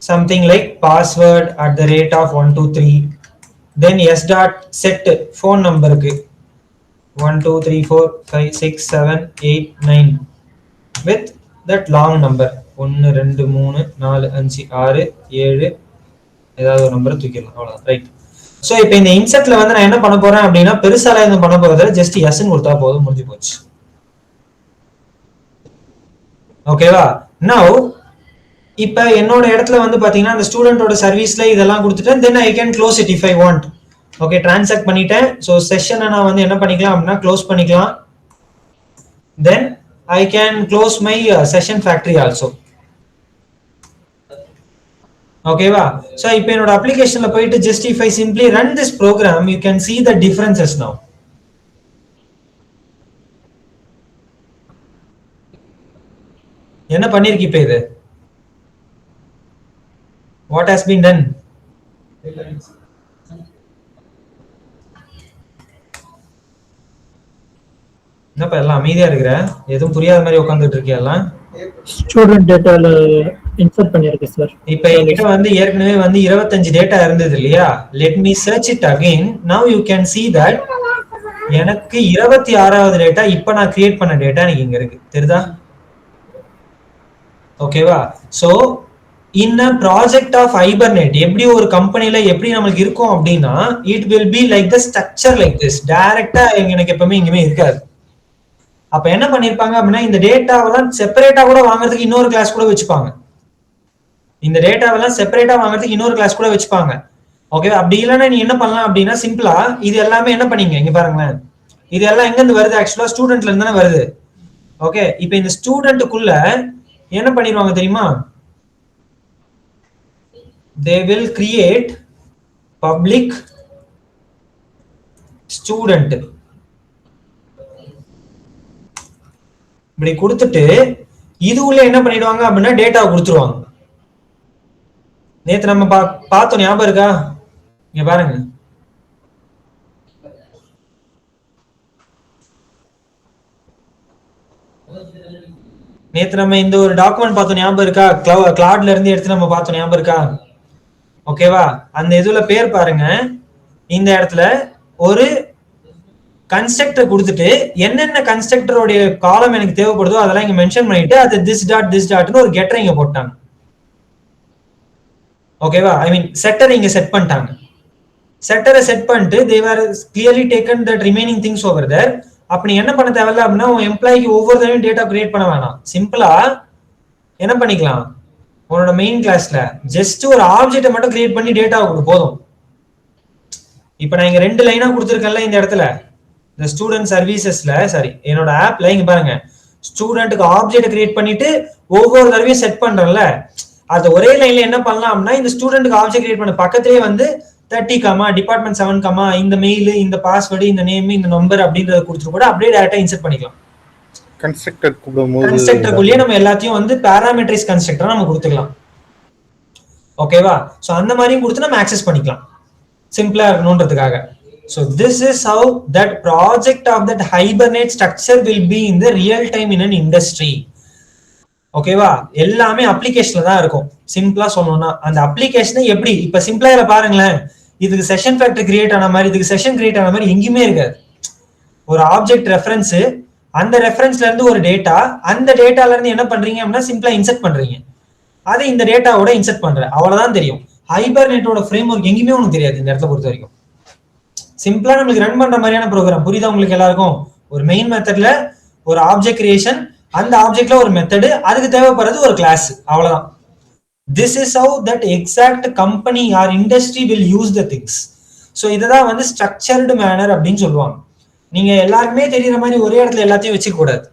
something like password @123. then s.set phone numberக்கு 12345678 with that long number 12345667 ஏதாவது ஒரு நம்பரை தூக்கிடலாம், அவ்வளவுதான். ரைட். சோ இப்போ இந்த இன்செர்ட்ல வந்து நான் என்ன பண்ண போறேன் அப்படின்னா, பெருசால எதுவும் பண்ண போறதில்ல, ஜஸ்ட் எஸ்ன்னு கொடுத்தா போதும், முடிஞ்சு போச்சு. ஓகேவா? நவ் இப்ப என்னோட இடத்துல வந்து பாத்தீங்கன்னா அந்த ஸ்டூடெண்டோட சர்வீஸ்ல இதெல்லாம் கொடுத்துட்டேன். Then I can close it if I want. Okay, transact பண்ணிட்டேன். ஸோ செஷனை நான் வந்து என்ன பண்ணிக்கலாம் அப்படின்னா க்ளோஸ் பண்ணிக்கலாம். Then I can close my session factory also. ஓகேவா? ஸோ இப்போ என்னோட அப்ளிகேஷன்ல போயிட்டு just if I simply run this program, you can see the differences now. என்ன பண்ணிருக்கு இப்ப இது? What has been done? என்னப்பா எல்லாம் அமைதியா இருக்கிற, எதுவும் புரியாத மாதிரி உட்காந்துட்டு இருக்கியா? ஸ்டூடெண்ட் டேட்டால இன்சர்ட் பண்ணிருக்கு சார். இப்போ என்கிட்ட வந்து ஏற்கனவே வந்து 25 டேட்டா இருந்தது இல்லையா? Let me search it again. Now you can see that எனக்கு 26வது டேட்டா இப்ப நான் கிரியேட் பண்ண டேட்டா எனக்கு இங்க இருக்கு, தெரியுதா? ஓகேவா? So in a project of Hibernate, எப்படி ஒரு கம்பெனில எப்படி நமக்கு இருக்கும் அப்படின்னா, it will be like the structure like this. டைரக்டா எனக்கு எப்பவுமே இங்கமே இருக்காது. அப்ப என்ன பண்ணிருப்பாங்க அப்படின்னா இந்த டேட்டாவெல்லாம் செப்பரேட்டா கூட வாங்குறதுக்கு இன்னொரு கிளாஸ் கூட வச்சுப்பாங்க. இந்த டேட்டாவெல்லாம் செப்பரேட்டா வாங்குறதுக்கு இன்னொரு கிளாஸ் கூட வச்சுப்பாங்க. ஓகே, அப்படி இல்லைன்னா நீ என்ன பண்ணலாம் அப்படின்னா சிம்பிளா இது எல்லாமே என்ன பண்ணீங்க இங்க பாருங்களேன், இது எல்லாம் எங்க இருந்து வருது, ஆக்சுவலா ஸ்டூடெண்ட்ல இருந்து தானே வருது. ஓகே, இப்போ இந்த ஸ்டூடெண்ட்டுக்குள்ள என்ன பண்ணிடுவாங்க தெரியுமா, they will create public student இப்படி கொடுத்துட்டு இது உள்ள என்ன பண்ணிடுவாங்க அப்படின்னா டேட்டா கொடுத்துருவாங்க. நேத்து நம்ம பார்த்தோம், ஞாபகம் இருக்கா? இங்க பாருங்க, நேத்து நம்ம இந்த ஒரு டாக்குமெண்ட் பார்த்தோம், ஞாபகம் இருக்கா? கிளாட்ல இருந்து எடுத்து நம்ம பார்த்தோம், ஞாபகம் இருக்கா? ஓகேவா? அந்த இதுல பேர் பாருங்க, இந்த இடத்துல ஒரு கன்ஸ்ட்ரக்டர் கொடுத்துட்டு என்னென்ன கன்ஸ்ட்ரக்டருடைய காலம் எனக்கு தேவைப்படுதோ அதெல்லாம் இங்க மென்ஷன் பண்ணிட்டு அது திஸ் டாட்னு ஒரு கெட்டரை இங்க போட்டாங்க. ஓகேவா? ஐ மீன் செட்டர் இங்க செட் பண்ணிட்டாங்க. செட்டரை செட் பண்ணிட்டு they were clearly taken that remaining things over there. அப்படி என்ன பண்ண தேவையில்ல அப்படின்னா உன் எம்ப்ளாய்க்கு ஒவ்வொரு தடவையும் டேட்டா கிரியேட் பண்ண வேணாம். சிம்பிளா என்ன பண்ணிக்கலாம், உன்னோட மெயின் கிளாஸ்ல ஜஸ்ட் ஒரு ஆப்ஜெக்டை மட்டும் கிரியேட் பண்ணி டேட்டா கொடு போதும். இப்ப நான் இங்க 2 லைனா கொடுத்துருக்கேன்ல இந்த இடத்துல, இந்த ஸ்டூடெண்ட் சர்வீசஸ்ல, சாரி என்னோட ஆப்ல இங்க பாருங்க, ஸ்டூடெண்ட்டுக்கு ஆப்ஜெக்ட் கிரியேட் பண்ணிட்டு ஒவ்வொரு தடவையும் செட் பண்றேன்ல, அது ஒரே லைன்ல என்ன பண்ணலாம் அப்படின்னா இந்த ஸ்டூடெண்ட்டுக்கு ஆப்ஜெக்ட் கிரியேட் பண்ண பக்கத்திலேயே வந்து 30, டிபார்ட்மெண்ட் 7, இந்த மெயில், இந்த பாஸ்வேர்டு, இந்த நேம், இந்த நம்பர் அப்படின்றத கொடுத்துட்டு கூட அப்படியே டேட்டா இன்சர்ட் பண்ணிக்கலாம். கன்ஸ்ட்ரக்டருக்குள்ளேயே நம்ம எல்லாத்தையும் வந்து பாராமெட்ரிஸ் கன்ஸ்ட்ரக்டர் நம்ம கொடுத்துக்கலாம். ஓகேவா? சோ அந்த மாதிரியும் கொடுத்து நம்ம ஆக்சஸ் பண்ணிக்கலாம் சிம்பிளா இருக்கணும்ன்றதுக்காக. So this is how that project of that Hibernate structure will be in the real time in an industry. ஓகேவா? எல்லாமே அப்ளிகேஷன்ல தான் இருக்கும். சிம்பிளா சொல்லணும்னா அந்த அப்ளிகேஷனை எப்படி இப்ப சிம்பிளா இத பாருங்களேன், இதுக்கு செஷன் ஃபேக்டரி கிரியேட் ஆன மாதிரி, இதுக்கு செஷன் கிரியேட் ஆன மாதிரி எங்கேயுமே இருக்காது. ஒரு ஆப்ஜெக்ட் ரெஃபரன்ஸ், அந்த ரெஃபரன்ஸ்ல இருந்து ஒரு டேட்டா, அந்த டேட்டால இருந்து என்ன பண்றீங்க அப்படின்னா சிம்பிளா இன்சர்ட் பண்றீங்க, அதை இந்த டேட்டாவோட இன்சர்ட் பண்ற, அவ்வளவுதான் தெரியும். ஹைபர்நெட்டோட ஃப்ரேம் ஒர்க் எங்கேயுமே உங்களுக்கு தெரியாது இந்த இடத்துல பொறுத்த வரைக்கும். சிம்பிளா நம்மளுக்கு ரன் பண்ற மாதிரியான ப்ரோக்ராம். புரியுதா உங்களுக்கு எல்லாருக்கும்? ஒரு மெயின் மெத்தட்ல ஒரு ஆப்ஜெக்ட் கிரியேஷன், அந்த ஆப்ஜெக்ட்ல ஒரு மெத்தட், அதுக்கு தேவைப்படுறது ஒரு கிளாஸ், அவ்வளவுதான். This is how that exact company or industry will use the things. So இதுதான் வந்து structured manner அப்படின்னு சொல்லுவாங்க. நீங்க எல்லாருக்குமே தெரியுற மாதிரி ஒரே இடத்துல எல்லாத்தையும் வச்சுக்க கூடாது.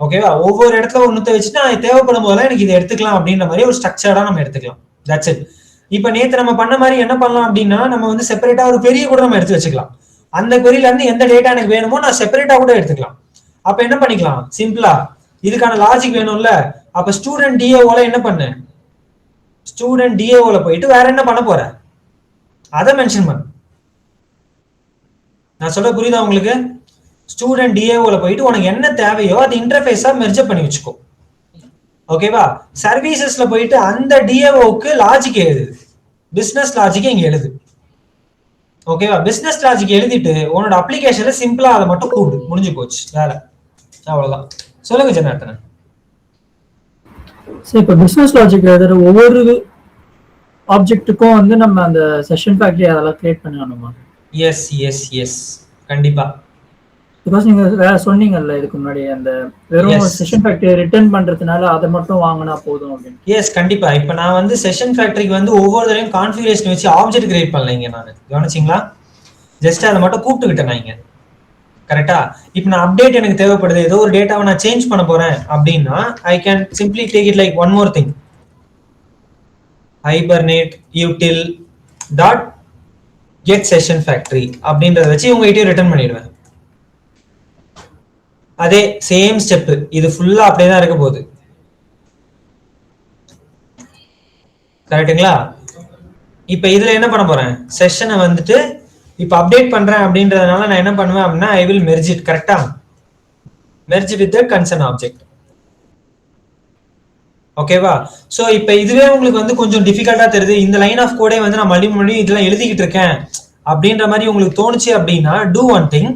ஓகேவா? ஒவ்வொரு இடத்துல ஒன்னுத்த வச்சுட்டு நான் தேவைப்படும் போதெல்லாம் எனக்கு இதை எடுத்துக்கலாம் அப்படின்ற மாதிரி ஒரு ஸ்ட்ரக்சர்டா நம்ம எடுத்துக்கலாம். That's it. இப்ப நேத்து நம்ம பண்ண மாதிரி என்ன பண்ணலாம் அப்படின்னா நம்ம வந்து செப்பரேட்டா ஒரு பெரிய கூட நம்ம எடுத்து வச்சுக்கலாம். அந்த queryல இருந்து எந்த டேட்டா எனக்கு வேணுமோ நான் செப்பரேட்டா கூட எடுத்துக்கலாம். அப்ப என்ன பண்ணிக்கலாம், சிம்பிளா இதுக்கான லாஜிக் வேணும்ல, அப்ப ஸ்டூடெண்ட் டிஏஓல என்ன பண்ணு, ஸ்டூடெண்ட் டிஏஓல போயிட்டு வேற என்ன பண்ண போற அதை மென்ஷன் பண்ணு. நான் சொல்ல புரியுதா உங்களுக்கு? ஸ்டூடெண்ட் டிஏஓல போயிட்டு உனக்கு என்ன தேவையோ அது இன்டர்ஃபேஸா மெர்ஜ் பண்ணி வச்சுக்கோ. ஓகேவா? சர்வீசஸ்ல போயிட்டு அந்த டிஏஓக்கு லாஜிக் எழுது, பிசினஸ் லாஜிக் இங்க எழுது. ஓகேவா? பிசினஸ் லாஜிக் எழுதிட்டு உன்னோட அப்ளிகேஷன்ல சிம்பிளா அதை மட்டும் கூப்பிடு, முடிஞ்சு போச்சு வேலை, அவ்வளவுதான். சொல்லுங்க ஜனார்த்தனன். சரி, இப்போ பிசினஸ் லாஜிக் எழுதுற ஒவ்வொரு ஆப்ஜெக்ட்டுக்கும் வந்து நம்ம அந்த செஷன் ஃபேக்டரி அதெல்லாம் கிரியேட் பண்ணணுமா? எஸ் எஸ் எஸ் கண்டிப்பா. பிகாஸ் நீங்க வேற சொன்னீங்கல்ல இதுக்கு முன்னாடி அந்த வெறும் செஷன் ஃபேக்டரி ரிட்டர்ன் பண்றதுனால அதை மட்டும் வாங்கினா போதும் அப்படின்னு. எஸ் கண்டிப்பா. இப்ப நான் வந்து செஷன் ஃபேக்டரிக்கு வந்து ஒவ்வொரு தடவையும் கான்ஃபிகரேஷன் வச்சு ஆப்ஜெக்ட் கிரியேட் பண்ணலைங்க நான், கவனிச்சிங்களா? ஜஸ்ட் அதை மட்டும் கூப்பிட்டுக்கிட்டேன் நான் இங்க. கரெக்டா? இப்ப நான் அப்டேட் எனக்கு தேவைப்படுது, ஏதோ ஒரு டேட்டாவை நான் சேஞ்ச் பண்ண போறேன் அப்படின்னா I can simply take it like one more thing, Hibernate util dot get session factory அப்படின்றத வச்சு உங்ககிட்ட ரிட்டர்ன் பண்ணிடுவேன். அதே சேம் ஸ்டெப், இது ஃபுல்லா அப்படியே தான் இருக்க போகுது. கரெக்டுங்களா? இப்ப இதுல என்ன பண்ண போறேன், செஷனை வந்துட்டு இப்ப அப்டேட் பண்றேன் அப்படின்றதுனால நான் என்ன பண்ணுவேன் அப்படின்னா ஐ வில் மெர்ஜ் இட். கரெக்டா? Merge with the concern object. ஓகேவா? சோ இப்ப இதுவே உங்களுக்கு வந்து கொஞ்சம் டிஃபிகல்ட்டா தெரியுது, இந்த லைன் ஆஃப் கோடே வந்து நான் மறுபடியும் இதெல்லாம் எழுதிக்கிட்டு இருக்கேன் அப்படின்ற மாதிரி உங்களுக்கு தோணுச்சு அப்படின்னா டூ ஒன் திங்,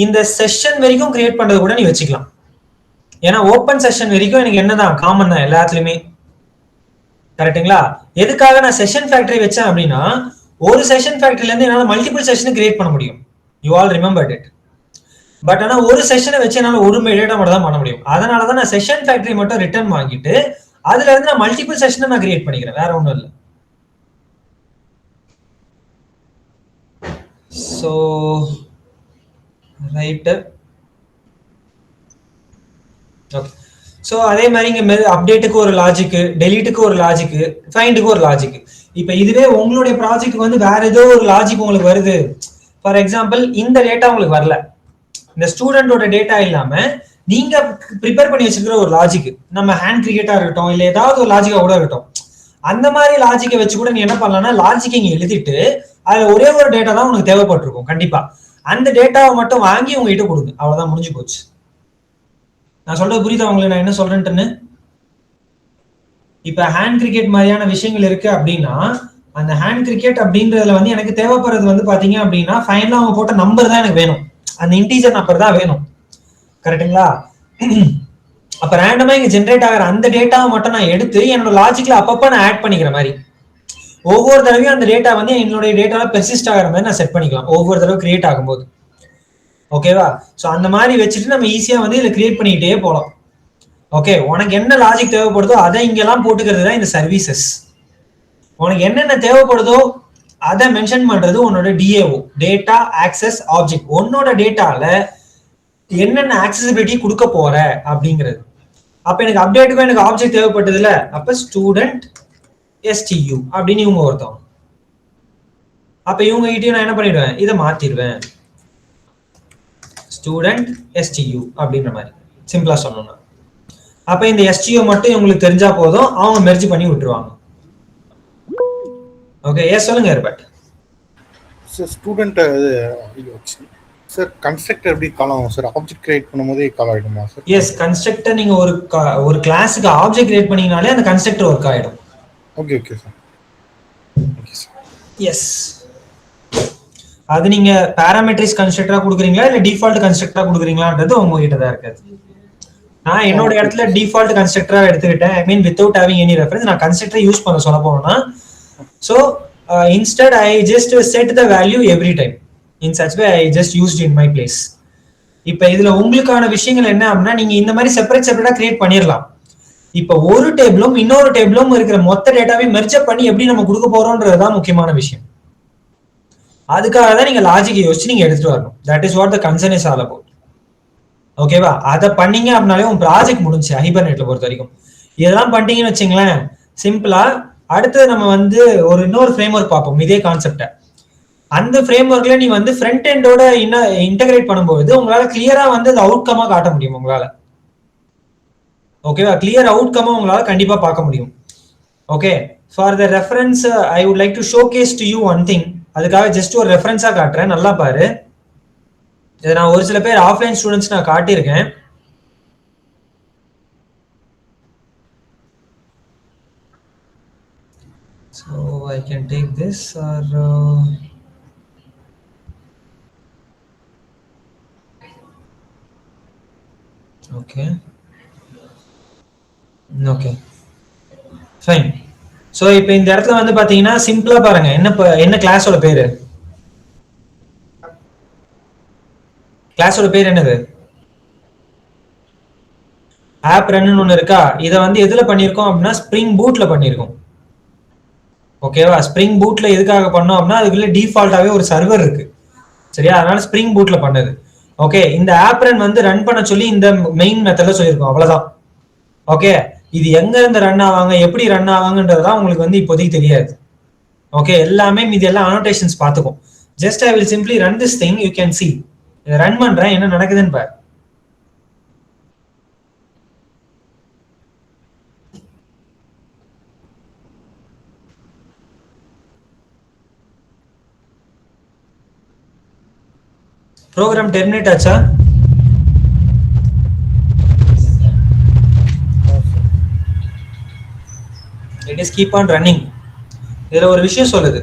இந்த செஷன் வரைக்கும் கிரியேட் பண்றது கூட நீ வச்சுக்கலாம். ஏன்னா ஓப்பன் செஷன் வரைக்கும் எனக்கு என்னதான் காமன் தான் எல்லாத்துலயுமே. கரெக்டுங்களா? எதுக்காக நான் செஷன் ஃபேக்டரி வச்சேன் அப்படின்னா ஒரு செஷன் ஃபேக்டரியில இருந்து என்னால மல்டிபிள் செஷன் கிரியேட் பண்ண முடியும். You all remembered it. But ஆனா ஒரு செஷனை வச்சு என்னால ஒரு டேட்டா மட்டும் தான் பண்ண முடியும். அதனாலதான் நான் செஷன் ஃபேக்டரி மட்டும் ரிட்டர்ன் வாங்கிட்டு அதுல இருந்து நான் மல்டிபிள் செஷனை நான் கிரியேட் பண்ணிக்கிறேன், வேற ஒண்ணும் இல்லை. So right. ஓகே. ஸோ அதே மாதிரி இங்க அப்டேட்டுக்கு ஒரு லாஜிக்கு, டெலீட்டுக்கு ஒரு லாஜிக்கு, ஃபைண்டுக்கு ஒரு லாஜிக்கு. இப்போ இதுவே உங்களுடைய ப்ராஜெக்ட் வந்து வேற ஏதோ ஒரு லாஜிக் உங்களுக்கு வருது. ஃபார் எக்ஸாம்பிள் இந்த டேட்டா உங்களுக்கு வரல, இந்த ஸ்டூடெண்டோட டேட்டா இல்லாம நீங்க ப்ரிப்பேர் பண்ணி வச்சிருக்கிற ஒரு லாஜிக், நம்ம ஹேண்ட் கிரியேட்டா இருக்கட்டும் இல்ல ஏதாவது ஒரு லாஜிக்கா கூட இருக்கட்டும், அந்த மாதிரி லாஜிக்கை வச்சு கூட நீ என்ன பண்ணலாம்னா லாஜிக் இங்க எழுதிட்டு அதுல ஒரே ஒரு டேட்டா தான் உனக்கு தேவைப்பட்டிருக்கும் கண்டிப்பா, அந்த டேட்டாவை மட்டும் வாங்கி உங்ககிட்ட கொடுங்க, அவ்வளவுதான், முடிஞ்சு போச்சு. நான் சொல்றது புரியுதா உங்களுக்கு நான் என்ன சொல்றேன்ட்டுன்னு? இப்ப ஹேண்ட் கிரிக்கெட் மாதிரியான விஷயங்கள் இருக்கு அப்படின்னா அந்த ஹேண்ட் கிரிக்கெட் அப்படின்றதுல வந்து எனக்கு தேவைப்படுறது வந்து பாத்தீங்க அப்படின்னா ஃபைனலா அவங்க போட்ட நம்பர் தான் எனக்கு வேணும், அந்த இன்டீஜர் நம்பர் தான் வேணும், கரெக்டுங்களா? அப்ப ரேண்டமா இங்க ஜென்ரேட் ஆகிற அந்த டேட்டாவை மட்டும் நான் எடுத்து என்னோட லாஜிக்ல அப்பப்ப நான் ஆட் பண்ணிக்கிற மாதிரி, ஒவ்வொரு தடவையும் அந்த டேட்டா வந்து என்னுடைய டேட்டால பெர்சிஸ்ட் ஆகிற மாதிரி நான் செட் பண்ணிக்கலாம் ஒவ்வொரு தடவை கிரியேட் ஆகும்போது. ஓகேவா? ஸோ அந்த மாதிரி வச்சுட்டு நம்ம ஈஸியா வந்து இதை கிரியேட் பண்ணிக்கிட்டே போகலாம். ஓகே, உனக்கு என்ன லாஜிக் தேவைப்படுதோ அதை இங்கெல்லாம் போட்டுக்கிறது தான் இந்த சர்வீசஸ். உனக்கு என்னென்ன தேவைப்படுதோ அதை மென்ஷன் பண்றது உன்னோட டிஏஓ, டேட்டா ஆக்சஸ் ஆப்ஜெக்ட். உன்னோட டேட்டால என்னென்ன ஆக்சசிபிலிட்டி கொடுக்க போற அப்படிங்கிறது. அப்ப எனக்கு அப்டேட்டுக்கும் எனக்கு ஆப்ஜெக்ட் தேவைப்பட்டது இல்ல, அப்ப ஸ்டூடெண்ட் STU அப்படின்னு இவங்க ஒருத்தவங்க. அப்ப இவங்க கிட்டயும் நான் என்ன பண்ணிடுவேன், இதை மாத்திடுவேன், ஸ்டூடெண்ட் STU அப்படின்ற மாதிரி சிம்பிளா சொல்லணும்னா. அப்ப இந்த STU மட்டும் இவங்களுக்கு தெரிஞ்சா போதும், அவங்க மெர்ஜ் பண்ணி விட்டுருவாங்க. ஓகே, எஸ் சொல்லுங்க earbud. Sir student sir constructor எப்படி கால் ஆகும் சார்? ஆப்ஜெக்ட் கிரியேட் பண்ணும்போதே கால் ஆயிடுமா சார்? எஸ், கன்ஸ்ட்ரக்டர் நீங்க ஒரு கிளாஸுக்கு ஆப்ஜெக்ட் கிரியேட் பண்ணீங்கனாலே அந்த கன்ஸ்ட்ரக்டர் ஒர்க் ஆயிடும். Okay okay sir. Okay sir. Yes, அது நீங்க பாராமெட்ரிக்ஸ் கன்ஸ்ட்ரக்டரா கொடுக்குறீங்களா இல்ல டிஃபால்ட் கன்ஸ்ட்ரக்டரா கொடுக்குறீங்களான்றது உங்ககிட்ட தான் இருக்காது. நான் என்னோட இடத்துல டிஃபால்ட் கன்ஸ்ட்ரக்டரா எடுத்துக்கிட்டேன். ஐ மீன் வித்அவுட் ஹேவிங் எனி ரெஃபரன்ஸ் நான் கன்ஸ்ட்ரக்டரை யூஸ் பண்ண சொல்ல போனா, so instead I just set the value every time in such way I just used in my place. இப்போ இதுல உங்களுக்கான விஷயங்கள் என்ன அப்படின்னா நீங்க இந்த மாதிரி செப்பரேட்டா கிரியேட் பண்ணிடலாம். இப்போ ஒரு டேபிளும் இன்னொரு டேபிளும் இருக்கிற மொத்த டேட்டாவையும் மெர்ஜ் பண்ணி எப்படி நம்ம கொடுக்க போறோம்ன்றதுதான் முக்கியமான விஷயம். அதுக்காக தான் நீங்க லாஜிக் யோசிச்சு நீங்க எடுத்துட்டு வரணும். That is what the concern is all about. ஓகேவா? அதை பண்ணீங்க அப்படின்னாலே உங்க ப்ராஜெக்ட் முடிஞ்சு ஹைபர்நெட்ல பொறுத்த வரைக்கும். இதெல்லாம் பண்ணிட்டீங்கன்னு வச்சுங்களேன், சிம்பிளா அடுத்து நம்ம வந்து இன்னொரு ஃப்ரேம் ஒர்க் பார்ப்போம் இதே கான்செப்டை. அந்த ஃப்ரேம் ஒர்க்ல நீ வந்து ஃப்ரண்ட் எண்டோட இன்டகிரேட் பண்ணும்போது உங்களால கிளியரா வந்து அது அவுட்கமா காட்ட முடியும் உங்களால. ஓகேவா? கிளியர் அவுட்கமா உங்களால கண்டிப்பா பார்க்க முடியும். Okay, for the reference I would like to showcase to you one thing. அதுக்காக ஜஸ்ட் ஒரு ரெஃபரன்ஸா காட்டுறேன், நல்லா பாரு. இதை நான் ஒரு சில பேர் ஆஃப்லைன் ஸ்டூடெண்ட்ஸ் நான் காட்டியிருக்கேன். So I can take this or okay fine. So இப்போ இந்த இடத்துல வந்து பாத்தீங்கன்னா சிம்பிளா பாருங்க, என்ன கிளாஸோட பேரு, கிளாஸோட பேர் என்னது, ஆப் ரன்னு ஒண்ணு இருக்கா. இதை வந்து எதுல பண்ணிருக்கோம் அப்படின்னா ஸ்ப்ரிங் பூட்ல பண்ணிருக்கோம். ஓகேவா? ஸ்ப்ரிங் பூட்ல எதுக்காக பண்ணோம் அப்படின்னா அதுக்குள்ள டிஃபால்ட்டாவே ஒரு சர்வர் இருக்கு, சரியா? அதனால ஸ்ப்ரிங் பூட்ல பண்ணது. ஓகே, இந்த ஆப் ரன் வந்து ரன் பண்ண சொல்லி இந்த மெயின் மெத்தட்ல சொல்லியிருக்கோம், அவ்வளவுதான். ஓகே, இது எங்க இருந்து ரன் ஆவாங்க எப்படி ரன் ஆவாங்கன்றதுதான் உங்களுக்கு வந்து இப்போதைக்கு தெரியாது. ஓகே, எல்லாமே மீதி எல்லாம் அனோட்டேஷன்ஸ் பார்த்துக்கும். Just I will simply run this thing, you can see. இதை ரன் பண்றேன், என்ன நடக்குதுன்னு பாரு. ப்ரோக்ராம் டெர்மினேட் ஆச்சா? It is keep on running. இதுல ஒரு விஷயம் சொல்லுது,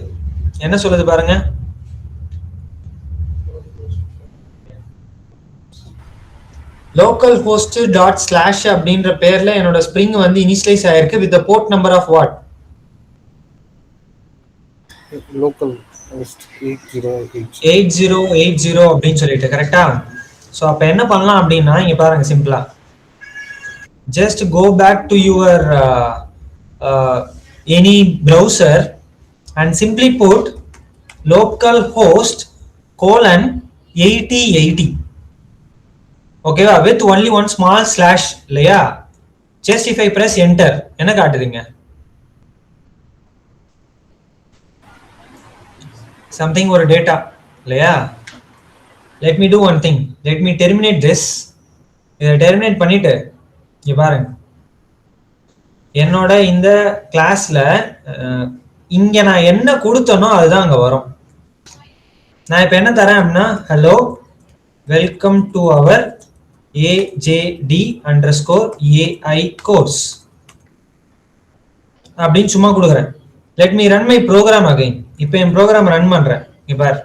என்ன சொல்லுது பாருங்க. லோக்கல் ஹோஸ்ட் டாட் ஸ்லாஷ் அப்படின்ற பேர்ல என்னோட ஸ்ப்ரிங் வந்து இனிஷியலைஸ் ஆயிருக்கு with port number of what, local host 8080 அப்படின்னு சொல்லிட்டு, கரெக்டா? ஸோ அப்போ என்ன பண்ணலாம் அப்படின்னா இங்க பாருங்க சிம்பிளா just go back to your any browser and simply put localhost colon 8080 okay with only one small slash இல்லையா just if I press enter என்ன காட்டுதுங்க something or data இல்லையா let me do one thing let me terminate this இதை terminate பண்ணிட்டு இங்க பாருங்க என்னோட இந்த கிளாஸ்ல இங்க நான் என்ன கொடுத்தனோ அதுதான் அங்க வரும் நான் இப்ப என்ன தரேன் அப்படின்னா hello welcome to our AJD_AI course அப்படின்னு சும்மா கொடுக்குறேன் let me run my program again இப்போ என் ப்ரோக்ராம் ரன் பண்றேன் இங்க பாரு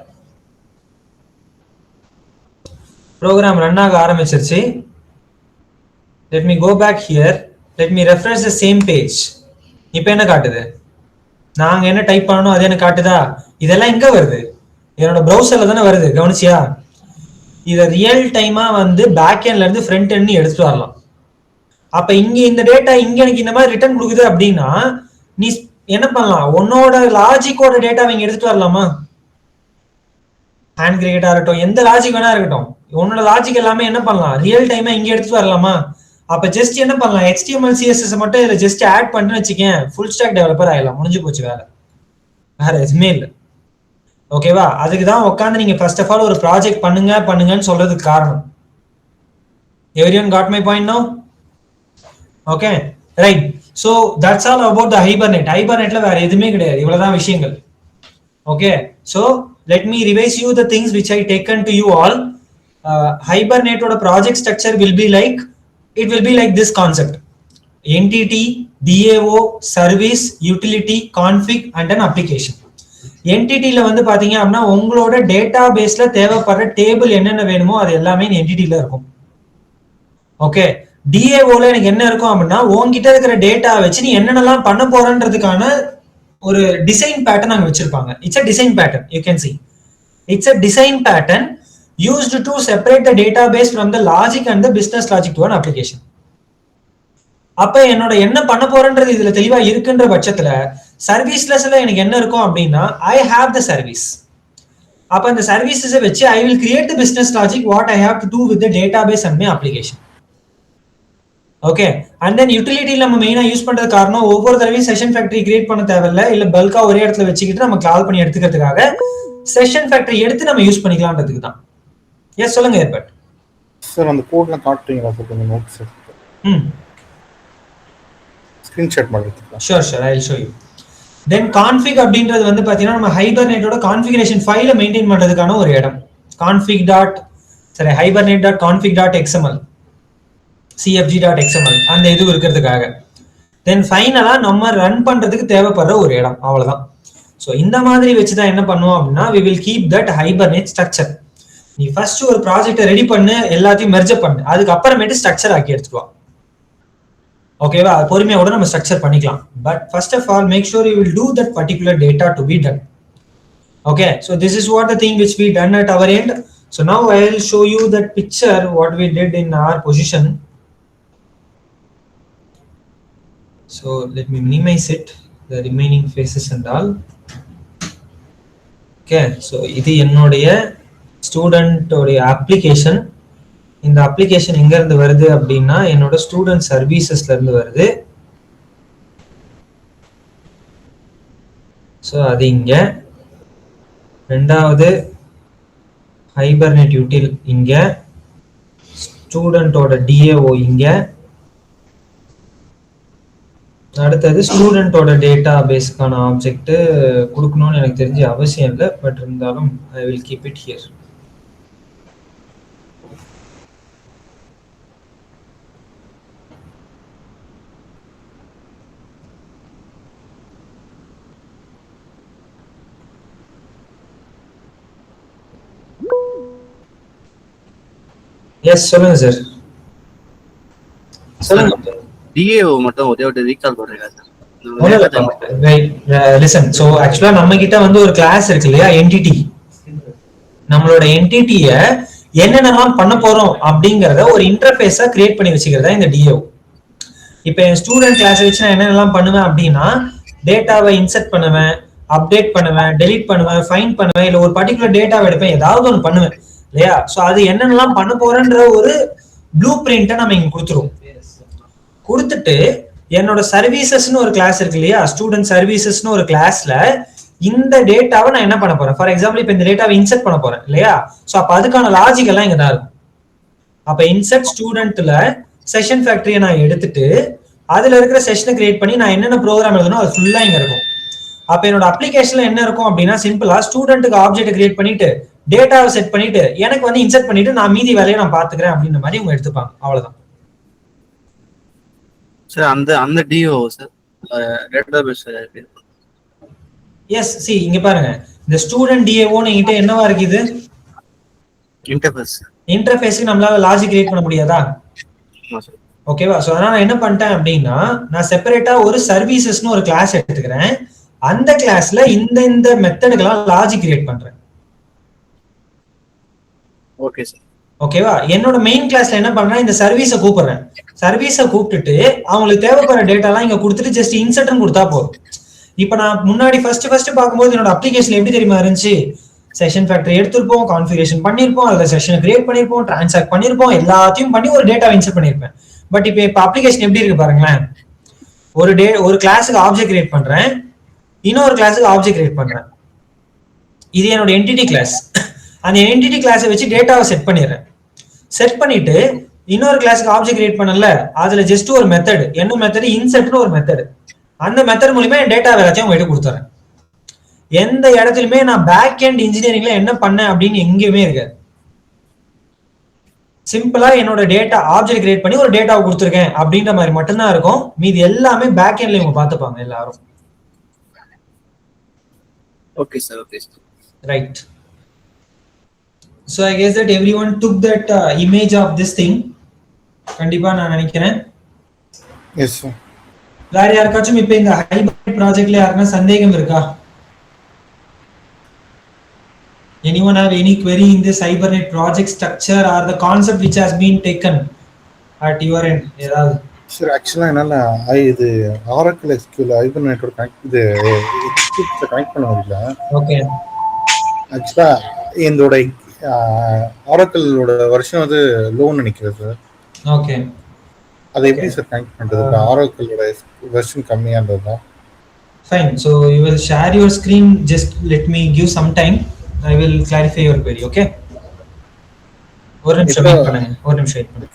ப்ரோக்ராம் ரன் ஆக ஆரம்பிச்சிருச்சு let me go back here let me refresh the same page இப்போ என்ன காட்டுது நாங்க என்ன டைப் பண்ணனும் அது என்ன காட்டுதா இதெல்லாம் எங்க வருது என்னோட browserல தான வருது கவனிச்சியா இத ரியல் டைமா வந்து பேக் எண்ட்ல இருந்து ஃப்ரண்ட் எண்ட் எடுத்துட்டு வரலாம் அப்ப இங்க இந்த டேட்டா இங்க எனக்கு இந்த மாதிரி ரிட்டர்ன் கொடுக்குது அப்படினா நீ என்ன பண்ணலாம் உன்னோட லாஜிக்கோட டேட்டாவை இங்க எடுத்துட்டு வரலாமா ஹேண்ட் கிரியேட்டா இருக்கட்டும் எந்த லாஜிக் வேணா இருக்கட்டும் உன்னோட லாஜிக் எல்லாமே என்ன பண்ணலாம் ரியல் டைமா இங்க எடுத்துட்டு வரலாமா அப்ப ஜஸ்ட் என்ன பண்ணலாம் HTML CSS மட்டும் இதுல ஜஸ்ட் ஆட் பண்ணி வச்சுக்கேன் ஃபுல் ஸ்டாக் டெவலப்பர் ஆயிடலாம் முடிஞ்சு போச்சு வேற எதுவுமே இல்லை ஓகேவா அதுக்கு தான் உட்காந்து நீங்க ஃபர்ஸ்ட் ஆஃப் ஆல் ஒரு ப்ராஜெக்ட் பண்ணுங்கன்னு சொல்றதுக்கு காரணம் everyone got my point now okay right so that's all about the ஹைபர்நெட்ல வேற எதுவுமே கிடையாது இவ்வளவுதான் விஷயங்கள் okay so let me revise you the things which I taken to you all Hibernate oda project structure will be like it will be like this concept entity DAO service utility config and an application entity ல வந்து பாத்தீங்க அப்படினா உங்களோட டேட்டாபேஸ்ல தேவைப்படுற table என்னென்ன வேணுமோ அது எல்லாமே entity ல இருக்கும் ஓகே DAO ல எனக்கு என்ன இருக்கும் அப்படினா உன்கிட்ட இருக்கிற டேட்டா வச்சு நீ என்னென்னலாம் பண்ண போறன்றதுக்கான ஒரு டிசைன் பேட்டர்ன் அங்க வச்சிருப்பாங்க it's a design pattern you can see it's a design pattern used to separate the database from the logic and the business logic to an application அப்ப என்னோட என்ன பண்ண போறேன்றது இதுல தெளிவா இருக்குன்ற பட்சத்துல சர்வீஸ்லெஸ்ல எனக்கு என்ன இருக்கும் அப்படின்னா I have the service அப்ப அந்த சர்வீசஸை வச்சு I will create the business logic what I have to do with the database and my application okay and then utility நம்ம மெயினா யூஸ் பண்றது காரணம் ஒவ்வொரு தடவையும் செஷன் ஃபேக்டரி கிரியேட் பண்ண தேவையில்ல இல்ல பல்கா ஒரே இடத்துல வச்சுக்கிட்டு நம்ம கால் பண்ணி எடுத்துக்கிறதுக்காக செஷன் ஃபேக்டரி எடுத்து நம்ம யூஸ் பண்ணிக்கலாம்ன்றதுக்கு தான் எஸ் சொல்லுங்க ஏர்பட் சார் அந்த கோட்லாம் காட்டுறீங்களா சார் கொஞ்சம் நோட்ஸ் ஸ்கிரீன்ஷாட் மாதிரி எடுத்துக்கலாம் sure I will show you then config அப்படின்றது வந்து பாத்தீங்கன்னா நம்ம ஹைபர்நெட்டோட கான்ஃபிகரேஷன் ஃபைலை மெயின்டைன் பண்றதுக்கான ஒரு இடம் hibernate.config.xml cfg.xml அந்த இது இருக்கிறதுக்காக தென் ஃபைனலா நம்ம ரன் பண்றதுக்கு தேவைப்படுற ஒரு இடம் அவ்வளவுதான் சோ இந்த மாதிரி வச்சு தான் என்ன பண்ணுவோம் அப்படின்னா we will keep that hibernate structure நீ ஃபர்ஸ்ட் ஒரு ப்ராஜெக்ட்டை ரெடி பண்ணு எல்லாத்தையும் மெர்ஜ் பண்ணு அதுக்கு அப்புறமேட்டு ஸ்ட்ரக்சர் ஆக்கி எடுத்துட்டு வா ஓகேவா பொறுமையோட நம்ம ஸ்ட்ரக்சர் பண்ணிக்கலாம் but first of all make sure you will do that particular data to be done okay so this is what the thing which we done at our end so now I will show you that picture what we did in our position so let me minimize it the remaining faces and all okay so இது என்னோட student உடைய application இந்த application எங்க இருந்து வருது அப்படின்னா என்னோட student சர்வீசஸ்ல இருந்து வருது சோ அது இங்க ரெண்டாவது ஹைபர்நெட் யூட்டில் இங்க ஸ்டூடண்டோட DAO இங்க அடுத்தது ஸ்டூடண்டோட டேட்டா பேஸ்க்கான ஆப்ஜெக்ட் கொடுக்கணும்னு எனக்கு தெரிஞ்ச அவசியம் இல்லை பட் இருந்தாலும் I will keep it here yes சொல்லுங்க சார் சொல்லுங்க DAO மட்டும் ஒரே ஒரு ரீகால் பண்றீங்க சார் லிசன் சோ ஆக்சுவலா நம்ம கிட்ட வந்து ஒரு கிளாஸ் இருக்கு இல்லையா என்டிட்டி நம்மளோட என்டிட்டிய என்னென்னலாம் பண்ண போறோம் அப்படிங்கறத ஒரு இன்டர்ஃபேஸா கிரியேட் பண்ணி வச்சுக்கிறதா இந்த டிஏஓ. இப்ப என் ஸ்டூடெண்ட் கிளாஸ் வச்சு நான் என்னென்னலாம் பண்ணுவேன் அப்படின்னா, டேட்டாவை இன்சர்ட் பண்ணுவேன், அப்டேட் பண்ணுவேன், டெலிட் பண்ணுவேன், ஃபைண்ட் பண்ணுவேன், இல்ல ஒரு பர்டிகுலர் டேட்டாவை எடுப்பேன், ஏதாவது ஒன்று பண்ணுவேன் இல்லையா? ஸோ அது என்னென்னலாம் பண்ண போறேன்ற ஒரு ப்ளூ பிரிண்ட்டை நம்ம இங்க கொடுத்துருவோம். கொடுத்துட்டு என்னோட சர்வீசஸ்னு ஒரு கிளாஸ் இருக்கு இல்லையா, ஸ்டூடெண்ட் சர்வீசஸ்னு ஒரு கிளாஸ்ல இந்த டேட்டாவை நான் என்ன பண்ண போறேன், ஃபார் எக்ஸாம்பிள் இப்ப இந்த டேட்டாவை இன்சர்ட் பண்ண போறேன் இல்லையா? ஸோ அப்ப அதுக்கான லாஜிக் எல்லாம் இங்க தான் இருக்கும். அப்ப இன்சர்ட் ஸ்டூடெண்ட்ல செஷன் ஃபேக்டரியை நான் எடுத்துட்டு அதுல இருக்கிற செஷனை கிரியேட் பண்ணி நான் என்னென்ன ப்ரோக்ராம் எழுதணும் அது ஃபுல்லா இங்க இருக்கும். அப்ப என்னோட அப்ளிகேஷன்ல என்ன இருக்கும் அப்படின்னா, சிம்பிளா ஸ்டூடெண்ட்டுக்கு ஆப்ஜெக்ட் கிரியேட் பண்ணிட்டு டேட்டாவை செட் பண்ணிட்டு எனக்கு வந்து இன்சர்ட் பண்ணிட்டு நான் மீதி வேலையை நான் பாத்துக்கிறேன் அப்படின்ற மாதிரி இவங்க எடுத்துப்பாங்க. அவ்வளவுதான் சார். அந்த DAO sir database. Yes, see இங்க பாருங்க, இந்த ஸ்டூடெண்ட் டிஏஓன்னு என்கிட்ட என்னவா இருக்குது, இன்டர்ஃபேஸ்க்கு நம்மளால லாஜிக் கிரியேட் பண்ண முடியாதா? ஓகேவா? சோ அதனால நான் என்ன பண்ணிட்டேன் அப்படின்னா, நான் செப்பரேட்டா ஒரு சர்வீசஸ்னு ஒரு கிளாஸ் எடுத்துக்கிறேன். அந்த கிளாஸ்ல இந்த மெத்தடுக்கெல்லாம் லாஜிக் கிரியேட் பண்றேன். Okay sir. ஓகேவா? என்னோட மெயின் கிளாஸ்ல என்ன பண்றேன், இந்த சர்வீஸை கூப்பிடுறேன். சர்வீஸை கூப்பிட்டுட்டு அவங்களுக்கு தேவைப்படுற டேட்டாலாம் இங்க கொடுத்துட்டு ஜஸ்ட் இன்சர்ட்னு கொடுத்தா போதும். இப்ப நான் முன்னாடி ஃபர்ஸ்ட் பார்க்கும்போது என்னோட அப்ளிகேஷன் எப்படி தெரியுமா இருந்துச்சு, செஷன் ஃபேக்டரி எடுத்திருப்போம், கான்ஃபிகரேஷன் பண்ணிருப்போம், அதுல செஷனை கிரியேட் பண்ணிருப்போம், டிரான்சாக்ட் பண்ணிருப்போம், எல்லாத்தையும் பண்ணி ஒரு டேட்டா இன்சர்ட் பண்ணிருப்பேன். பட் இப்ப அப்ளிகேஷன் எப்படி இருக்கு பாருங்களேன், ஒரு கிளாஸுக்கு ஆப்ஜெக்ட் கிரியேட் பண்றேன், இன்னொரு கிளாஸுக்கு ஆப்ஜெக்ட் கிரியேட் பண்றேன். இது என்னோட என்டிட்டி கிளாஸ். அந்த என்டிட்டி கிளாஸை வச்சு டேட்டாவை செட் பண்ணிடுறேன். செட் பண்ணிட்டு இன்னொரு கிளாஸுக்கு ஆப்ஜெக்ட் கிரியேட் பண்ணல, அதுல ஜஸ்ட் ஒரு மெத்தட், என்ன மெத்தட், இன்சர்ட்னு ஒரு மெத்தட். அந்த மெத்தட் மூலமா என் டேட்டா எல்லாத்தையும் உங்ககிட்ட கொடுத்துறேன். எந்த இடத்துலயுமே நான் பேக் எண்ட் இன்ஜினியரிங்ல என்ன பண்ணேன் அப்படின்னு எங்கேயுமே இருக்காது. சிம்பிளா என்னோட டேட்டா ஆப்ஜெக்ட் கிரியேட் பண்ணி ஒரு டேட்டாவை கொடுத்துருக்கேன் அப்படின்ற மாதிரி மட்டும்தான் இருக்கும். மீதி எல்லாமே பேக் எண்ட்ல இவங்க பார்த்துப்பாங்க எல்லாரும். Okay sir. Okay sir. Right. So I guess that everyone took that image of this thing. கண்டிப்பா நான் நினைக்கிறேன். Yes sir. வேற யாருக்காச்சும் இப்ப இந்த ஹைபர்நெட் ப்ராஜெக்ட்ல யாருன்னா சந்தேகம் இருக்கா? Anyone have any query in this Hibernate project structure or the concept which has been taken at your end? ஏதாவது சார் ஆக்சுவலாக என்னால் இது ஆரக்கிள் எஸ்கியூல ஹைபர்நெட்டோட கனெக்ட் பண்ண முடியல. ஓகே. ஆக்சுவலாக இதோட ஆரக்கிளோட வருஷம் வந்து லோன் நினைக்கிறது சார். ஓகே. அதை எப்படி சார் கனெக்ட் பண்ணுறது? ஆரக்கிளோட வெர்ஷன் கம்மியாக இருந்தது தான். Fine. So you will share your screen. Just let me give some time. I will clarify your query. Okay. ஒரு நிமிஷம் வெயிட் பண்ணுங்க.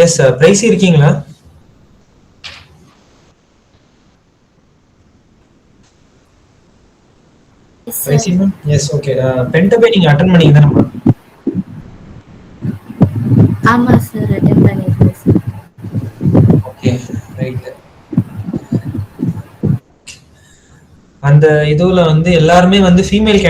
எஸ் சார், பிரைஸ் இருக்கீங்களா? எஸ். ஓகே. பென்டபே நீங்க அட்டெண்ட் பண்ணீங்க தானே? ஆமா சார், அட்டெண்ட் பண்ணிருக்கேன் சார். Okay, right. அந்த இதுல வந்து எல்லாருமே வந்து ஃபீமேல்